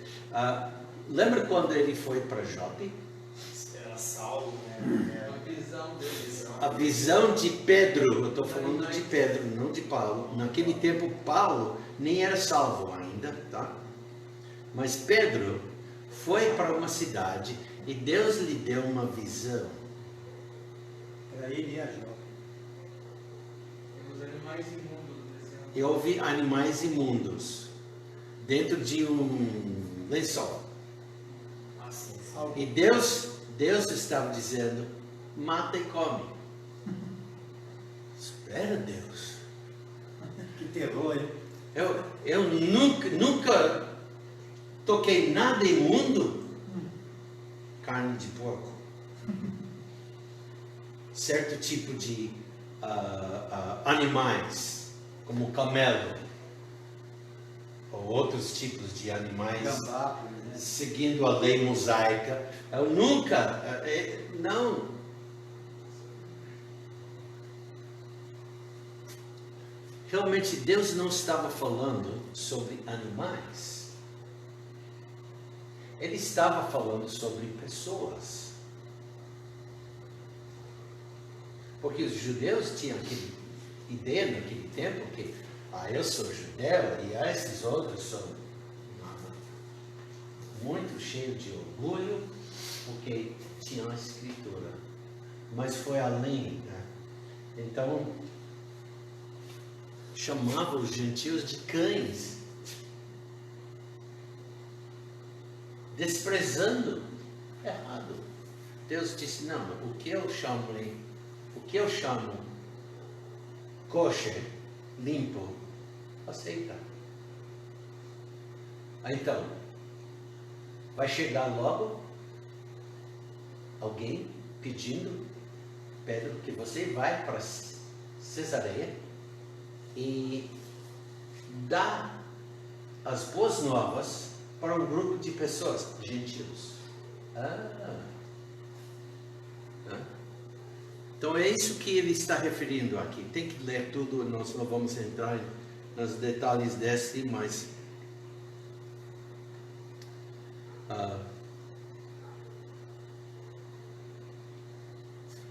Lembra quando ele foi para Jope? Era Saulo, né? A visão deles. A visão de Pedro, eu estou falando de Pedro, não de Paulo. Naquele tempo, Paulo nem era salvo ainda, tá? Mas Pedro foi para uma cidade e Deus lhe deu uma visão. Para ele e a Jó. Os animais imundos descendo. E houve animais imundos dentro de um lençol. Assim. E Deus estava dizendo: mata e come. Espera, Deus. Que terror, hein? Eu nunca toquei nada imundo. Carne de porco. Certo tipo de animais, como camelo, ou outros tipos de animais, Gambá, por exemplo. seguindo a lei mosaica. Eu nunca, não. Realmente Deus não estava falando sobre animais. Ele estava falando sobre pessoas. Porque os judeus tinham aquela ideia naquele tempo que eu sou judeu e esses outros são muito cheios de orgulho porque tinham a escritura. Mas foi além, né? Então, chamava os gentios de cães, desprezando. Errado. Deus disse: não, o que eu chamo kosher, limpo, aceita. Então, vai chegar logo alguém pedindo: Pedro, que você vai para Cesareia e dá as boas novas para um grupo de pessoas, gentios. Então é isso que ele está referindo aqui. Tem que ler tudo, nós não vamos entrar nos detalhes desse, mas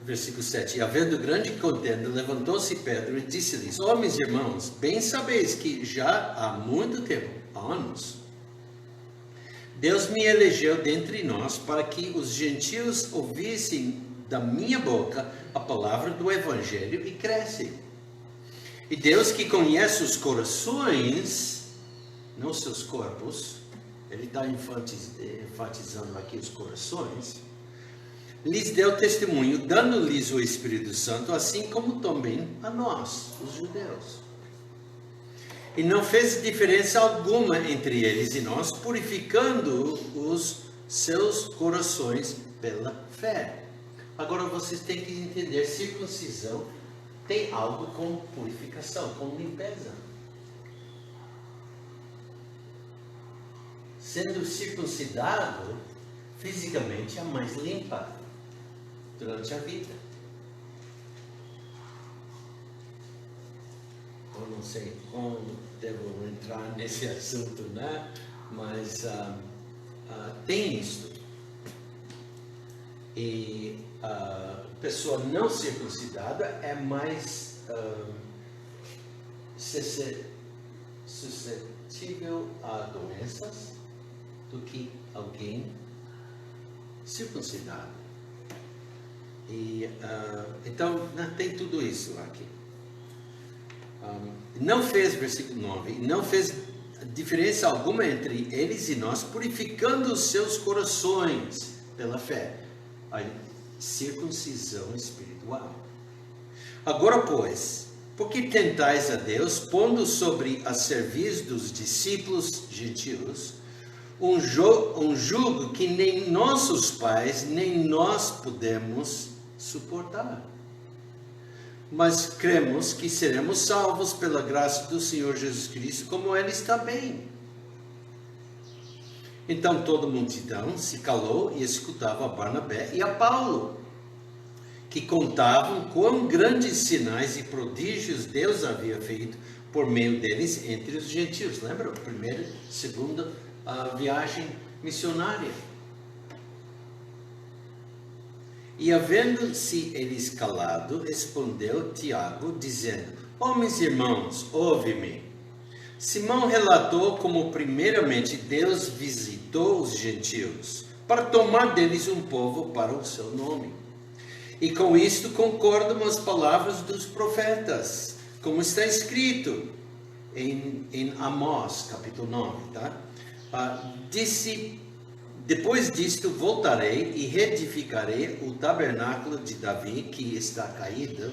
versículo 7. E havendo grande contenda, levantou-se Pedro e disse-lhes: Homens e irmãos, bem sabeis que já há muito tempo, anos, Deus me elegeu dentre nós para que os gentios ouvissem da minha boca a palavra do Evangelho e crescem. E Deus, que conhece os corações, não seus corpos, ele está enfatizando aqui os corações, lhes deu testemunho, dando-lhes o Espírito Santo, assim como também a nós, os judeus. E não fez diferença alguma entre eles e nós, purificando os seus corações pela fé. Agora vocês têm que entender, circuncisão tem algo com purificação, com limpeza. Sendo circuncidado, fisicamente é mais limpa durante a vida. não sei quando devo entrar nesse assunto, né? Mas tem isso. E a pessoa não circuncidada é mais suscetível a doenças do que alguém circuncidado. E então tem tudo isso aqui. Não fez, versículo 9, não fez diferença alguma entre eles e nós, purificando os seus corações pela fé. A circuncisão espiritual. Agora, pois, por que tentais a Deus, pondo sobre a serviço dos discípulos gentios um jugo que nem nossos pais, nem nós podemos suportar? Mas cremos que seremos salvos pela graça do Senhor Jesus Cristo, como eles também. Então toda a multidão se calou e escutava a Barnabé e a Paulo, que contavam quão grandes sinais e prodígios Deus havia feito por meio deles entre os gentios. Lembra? Primeira, segunda viagem missionária. E havendo-se eles calado, respondeu Tiago, dizendo: Homens e irmãos, ouve-me. Simão relatou como primeiramente Deus visitou os gentios, para tomar deles um povo para o seu nome. E com isto concordam as palavras dos profetas, como está escrito em Amós, capítulo 9, tá? Disse: Depois disto voltarei e reedificarei o tabernáculo de Davi, que está caído,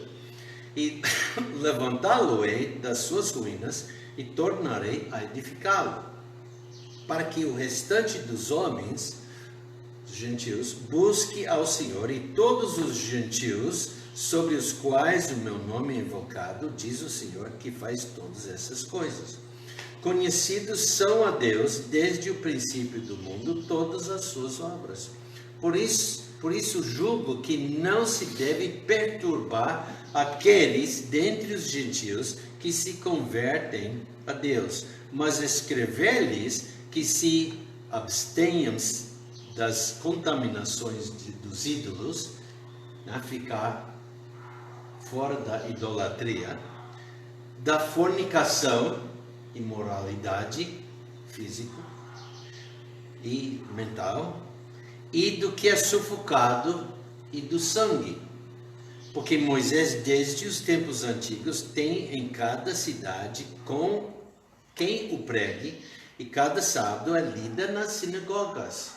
e levantá-lo-ei das suas ruínas, e tornarei a edificá-lo, para que o restante dos homens, os gentios, busque ao Senhor, e todos os gentios sobre os quais o meu nome é invocado, diz o Senhor, que faz todas essas coisas. Conhecidos são a Deus desde o princípio do mundo todas as suas obras. Por isso julgo que não se deve perturbar aqueles dentre os gentios que se convertem a Deus, mas escrever-lhes que se abstenham das contaminações dos ídolos, ficar fora da idolatria, da fornicação, imoralidade física e mental, e do que é sufocado e do sangue. Porque Moisés, desde os tempos antigos, tem em cada cidade com quem o pregue, e cada sábado é lida nas sinagogas.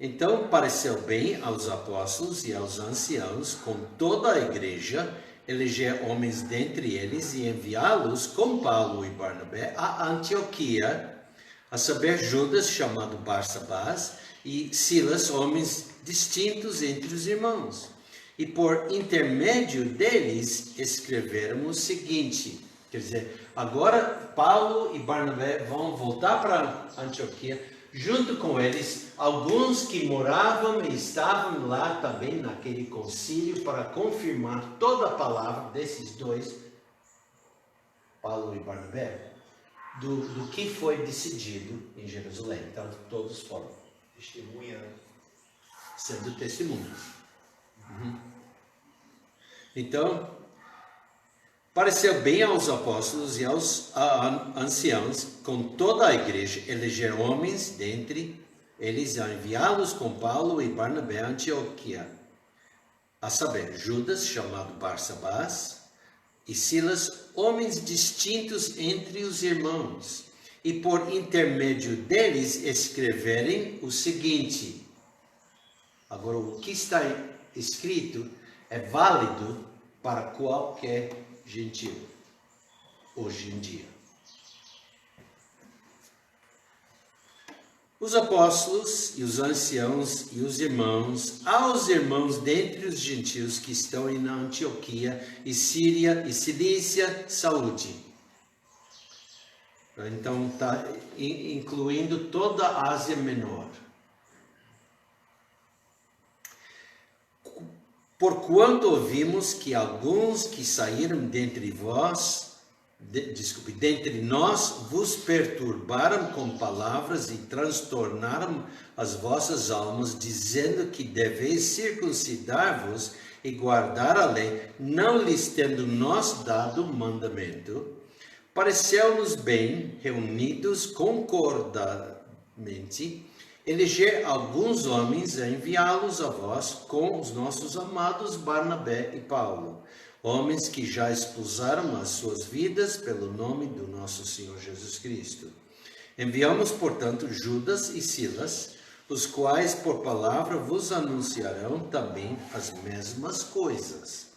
Então pareceu bem aos apóstolos e aos anciãos, com toda a igreja, eleger homens dentre eles e enviá-los com Paulo e Barnabé a Antioquia, a saber, Judas, chamado Barsabás, e Silas, homens distintos entre os irmãos. E por intermédio deles escreveram o seguinte, quer dizer, agora Paulo e Barnabé vão voltar para Antioquia, junto com eles, alguns que moravam e estavam lá também naquele concílio para confirmar toda a palavra desses dois, Paulo e Barnabé, do que foi decidido em Jerusalém. Então, todos foram Testemunhando. sendo testemunhas. Então, pareceu bem aos apóstolos e aos anciãos, com toda a igreja, eleger homens dentre eles, a enviá-los com Paulo e Barnabé a Antioquia, a saber, Judas, chamado Barsabás, e Silas, homens distintos entre os irmãos, e por intermédio deles escreverem o seguinte. Agora, o que está escrito é válido para qualquer gentil, hoje em dia. Os apóstolos e os anciãos e os irmãos, aos irmãos dentre os gentios que estão em Antioquia e Síria e Cilícia, saúde. Então, está incluindo toda a Ásia Menor. Porquanto ouvimos que alguns que saíram dentre vós dentre nós vos perturbaram com palavras e transtornaram as vossas almas, dizendo que deveis circuncidar-vos e guardar a lei, não lhes tendo nós dado mandamento, pareceu-nos bem, reunidos concordadamente, eleger alguns homens a enviá-los a vós com os nossos amados Barnabé e Paulo, homens que já esposaram as suas vidas pelo nome do nosso Senhor Jesus Cristo. Enviamos, portanto, Judas e Silas, os quais por palavra vos anunciarão também as mesmas coisas.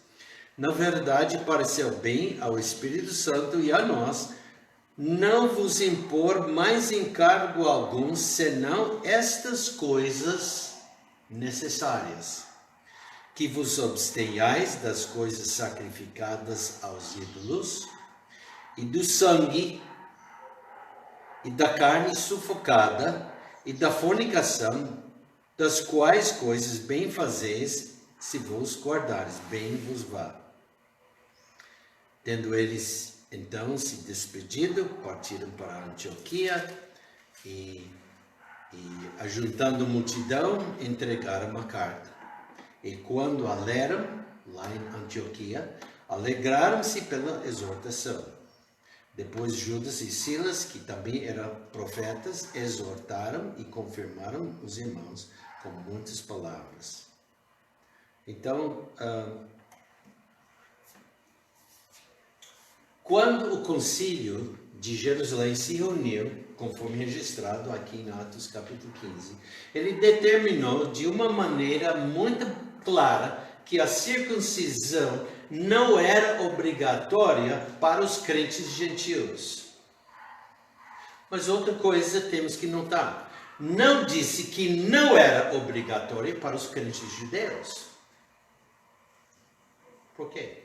Na verdade, pareceu bem ao Espírito Santo e a nós não vos impor mais encargo algum, senão estas coisas necessárias: que vos abstenhais das coisas sacrificadas aos ídolos, e do sangue, e da carne sufocada, e da fornicação, das quais coisas bem fazeis, se vos guardares, bem vos vá. Tendo eles então se despedido, partiram para Antioquia e ajuntando a multidão, entregaram a carta. E quando a leram, lá em Antioquia, alegraram-se pela exortação. Depois Judas e Silas, que também eram profetas, exortaram e confirmaram os irmãos com muitas palavras. Então, quando o concílio de Jerusalém se reuniu, conforme registrado aqui em Atos capítulo 15, ele determinou de uma maneira muito clara que a circuncisão não era obrigatória para os crentes gentios. Mas outra coisa temos que notar: não disse que não era obrigatória para os crentes judeus. Por quê?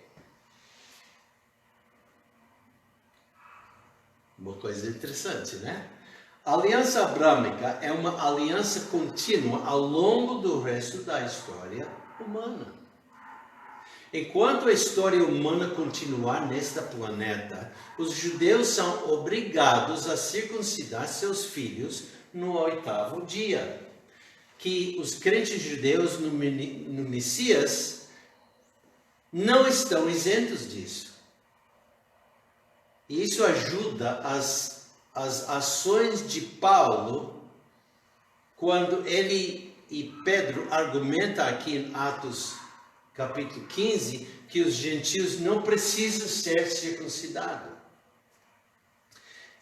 Uma coisa interessante, né? A aliança abrâmica é uma aliança contínua ao longo do resto da história humana. Enquanto a história humana continuar neste planeta, os judeus são obrigados a circuncidar seus filhos no 8º dia. Que os crentes judeus no Messias não estão isentos disso. E isso ajuda as ações de Paulo, quando ele e Pedro argumentam aqui em Atos capítulo 15, que os gentios não precisam ser circuncidados.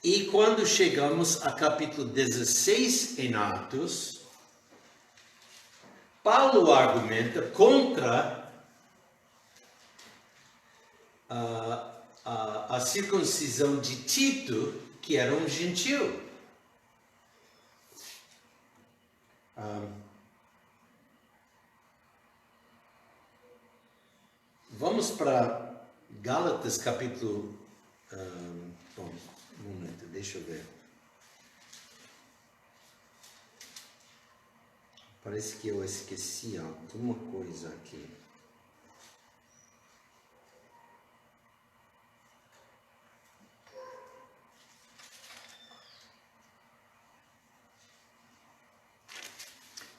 E quando chegamos a capítulo 16 em Atos, Paulo argumenta contra a circuncisão de Tito, que era um gentio. Vamos para Gálatas capítulo... bom, um momento, deixa eu ver. Parece que eu esqueci alguma coisa aqui.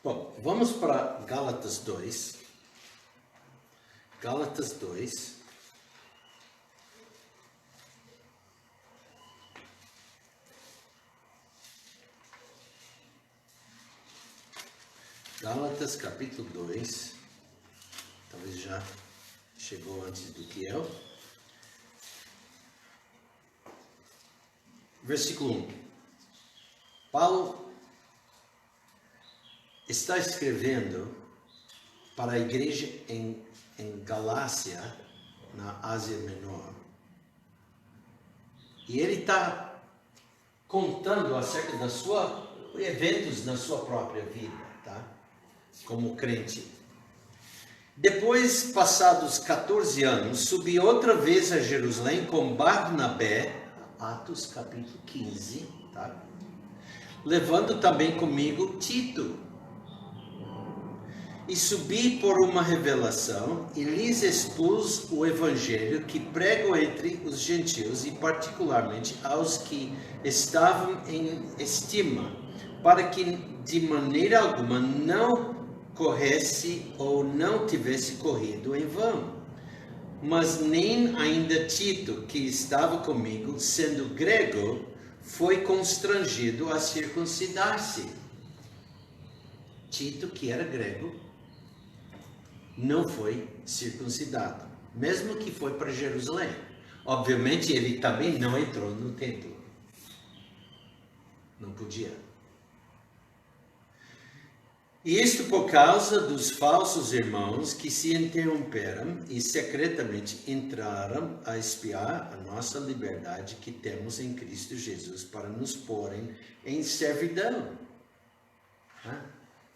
Bom, vamos para Gálatas 2. Gálatas 2. Gálatas capítulo 2. Talvez já chegou antes do que eu. Versículo 1. Paulo está escrevendo para a igreja em Galácia, na Ásia Menor. E ele está contando acerca das eventos na sua própria vida, tá? Como crente. Depois, passados 14 anos, subi outra vez a Jerusalém com Barnabé, Atos capítulo 15, tá? Levando também comigo Tito. E subi por uma revelação e lhes expus o evangelho que prego entre os gentios e particularmente aos que estavam em estima, para que de maneira alguma não corresse ou não tivesse corrido em vão. Mas nem ainda Tito, que estava comigo, sendo grego, foi constrangido a circuncidar-se. Tito, que era grego, não foi circuncidado, mesmo que foi para Jerusalém. Obviamente, ele também não entrou no templo. Não podia. E isto por causa dos falsos irmãos que se interromperam e secretamente entraram a espiar a nossa liberdade que temos em Cristo Jesus para nos porem em servidão.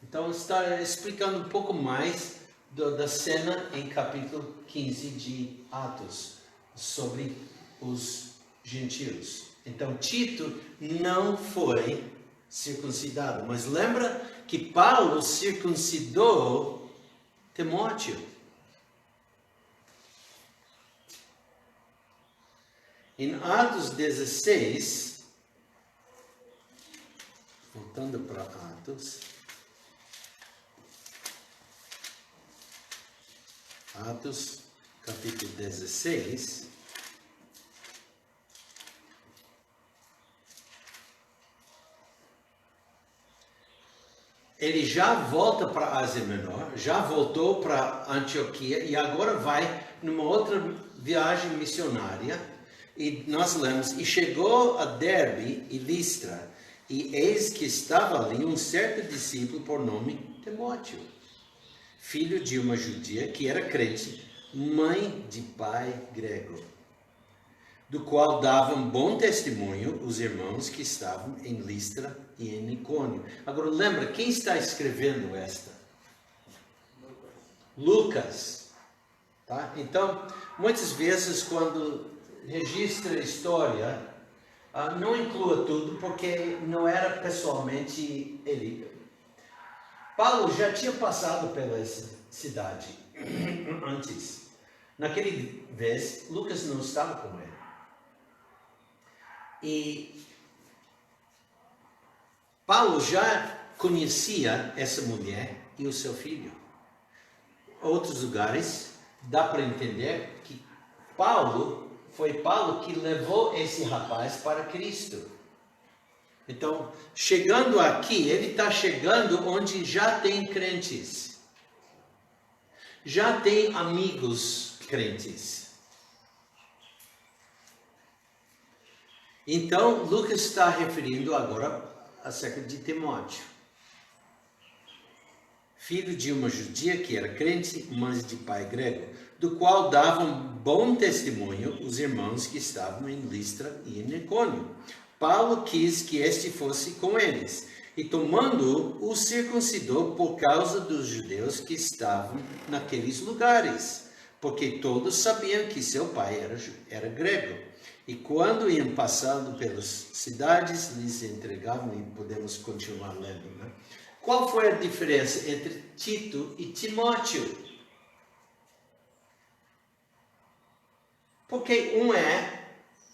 Então está explicando um pouco mais da cena em capítulo 15 de Atos, sobre os gentios. Então Tito não foi circuncidado, mas lembra que Paulo circuncidou Timóteo. Em Atos 16, voltando para Atos, capítulo 16, ele já volta para a Ásia Menor, já voltou para Antioquia e agora vai numa outra viagem missionária. E nós lemos, e chegou a Derbe e Listra, e eis que estava ali um certo discípulo por nome Timóteo, filho de uma judia que era crente, mãe de pai grego, do qual davam bom testemunho os irmãos que estavam em Listra e em Icônio. Agora lembra, quem está escrevendo esta? Lucas. Tá? Então, muitas vezes quando registra a história, não inclua tudo, porque não era pessoalmente ele. Paulo já tinha passado pela essa cidade antes. Naquele vez, Lucas não estava com ele. E Paulo já conhecia essa mulher e o seu filho. Outros lugares, dá para entender que foi Paulo que levou esse rapaz para Cristo. Então, chegando aqui, ele está chegando onde já tem crentes. Já tem amigos crentes. Então, Lucas está referindo agora acerca de Timóteo, filho de uma judia que era crente, mas de pai grego, do qual davam bom testemunho os irmãos que estavam em Listra e em Icônio. Paulo quis que este fosse com eles, e tomando-o, o circuncidou por causa dos judeus que estavam naqueles lugares, porque todos sabiam que seu pai era grego. E quando iam passando pelas cidades, lhes entregavam, e podemos continuar lendo, né? Qual foi a diferença entre Tito e Timóteo? Porque um é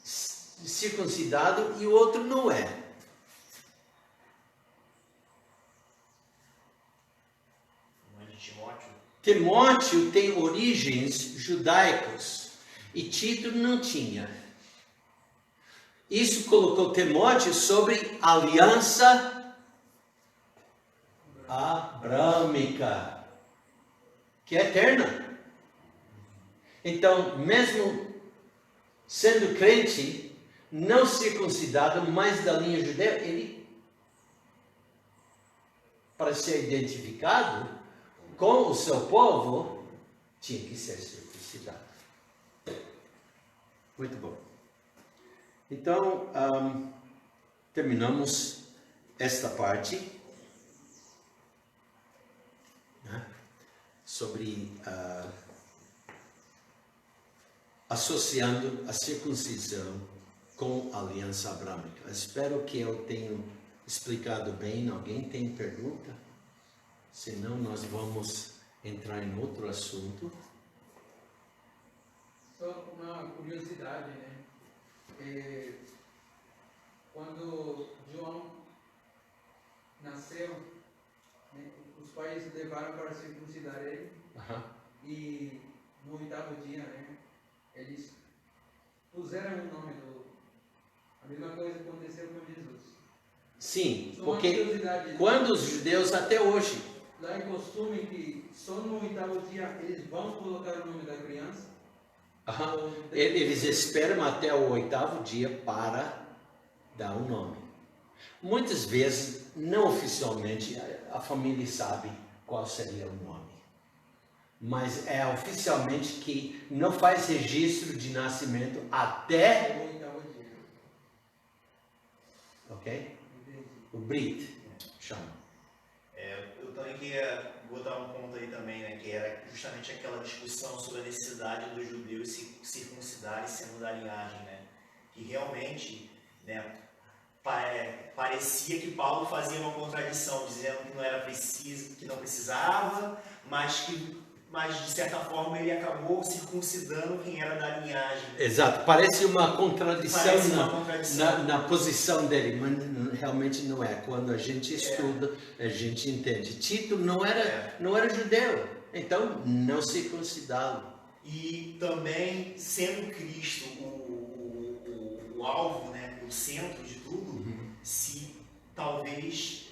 circuncidado e o outro não é. Timóteo tem origens judaicos e Tito não tinha. Isso colocou Timóteo sobre a aliança abrâmica, que é eterna. Então, mesmo sendo crente, não circuncidado, mas da linha judeia, ele, para ser identificado com o seu povo, tinha que ser circuncidado. Muito bom. Então, terminamos esta parte, né, sobre associando a circuncisão com a aliança abrâmica. Espero que eu tenha explicado bem. Alguém tem pergunta? senão nós vamos entrar em outro assunto. Só uma curiosidade, né? Quando João nasceu, né, os pais levaram para circuncidar ele. E no 8º dia, né, eles puseram o nome do... A mesma coisa aconteceu com Jesus. Sim, Só uma porque curiosidade, quando os judeus até hoje, lá é costume que só no 8º dia eles vão colocar o nome da criança. eles esperam até o 8º dia para dar um nome. Muitas vezes, não oficialmente, a família sabe qual seria o nome. Mas é oficialmente que não faz registro de nascimento até... O 8º dia. Ok? Entendi. O Brit, chama. Eu também queria botar um ponto aí também, né, que era justamente aquela discussão sobre a necessidade dos judeus se circuncidarem sendo da linhagem, né? Que realmente, né, parecia que Paulo fazia uma contradição, dizendo que não era preciso, que não precisava, mas de certa forma ele acabou circuncidando quem era da linhagem. Exato, parece uma contradição, contradição. Na posição dele, mas realmente não é. Quando a gente estuda, a gente entende. Tito não era judeu, então não circuncidá-lo. E também, sendo Cristo o alvo, né, o centro de tudo, se talvez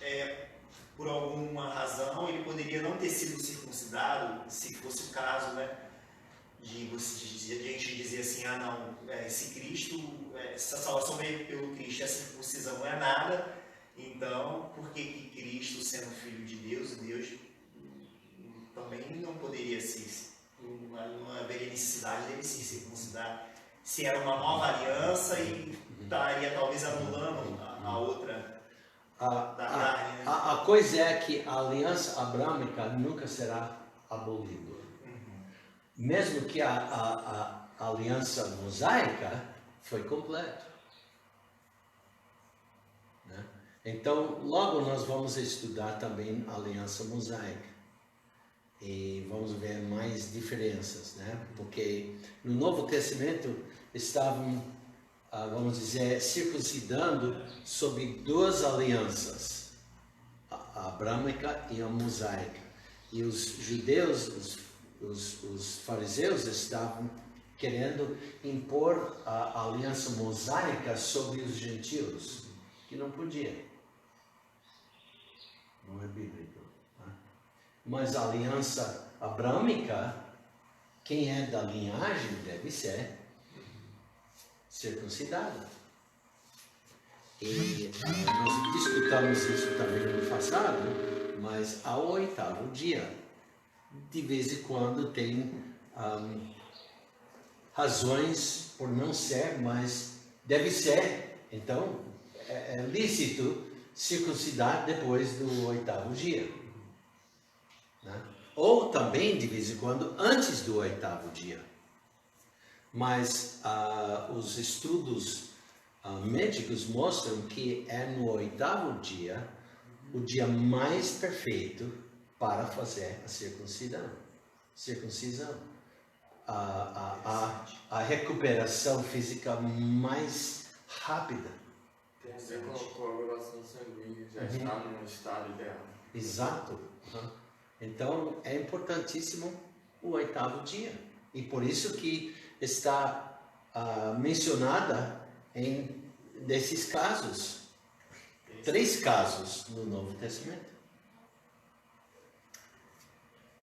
por alguma razão ele poderia não ter sido circuncidado, se fosse o caso, né, de a gente dizer assim, esse Cristo, essa salvação veio pelo Cristo, a circuncisão não é nada, então por que Cristo, sendo filho de Deus, também não poderia ser, não haveria necessidade dele se circuncidar, se era uma nova aliança e estaria talvez anulando a outra da carne, né? A coisa é que a aliança abrâmica nunca será abolida. Mesmo que a aliança mosaica foi completa. Né? Então, logo nós vamos estudar também a aliança mosaica. E vamos ver mais diferenças, né? Porque no Novo Testamento estavam, vamos dizer, circuncidando sob duas alianças, a abrâmica e a mosaica. E os judeus, os fariseus estavam querendo impor a aliança mosaica sobre os gentios, que não podia. Não é bíblico. Né? Mas a aliança abrâmica, quem é da linhagem deve ser circuncidado. E nós discutamos isso também no passado, mas ao 8º dia, de vez em quando tem razões por não ser, mas deve ser. Então, é lícito circuncidar depois do 8º dia. Né? Ou também, de vez em quando, antes do 8º dia. Mas os estudos médicos mostram que é no 8º dia o dia mais perfeito para fazer a circuncisão. A recuperação física mais rápida. Tem a ver com a coagulação sanguínea, já está no estado ideal. Exato. Então, é importantíssimo o 8º dia. E por isso que está mencionada em desses casos. 3 casos no Novo Testamento.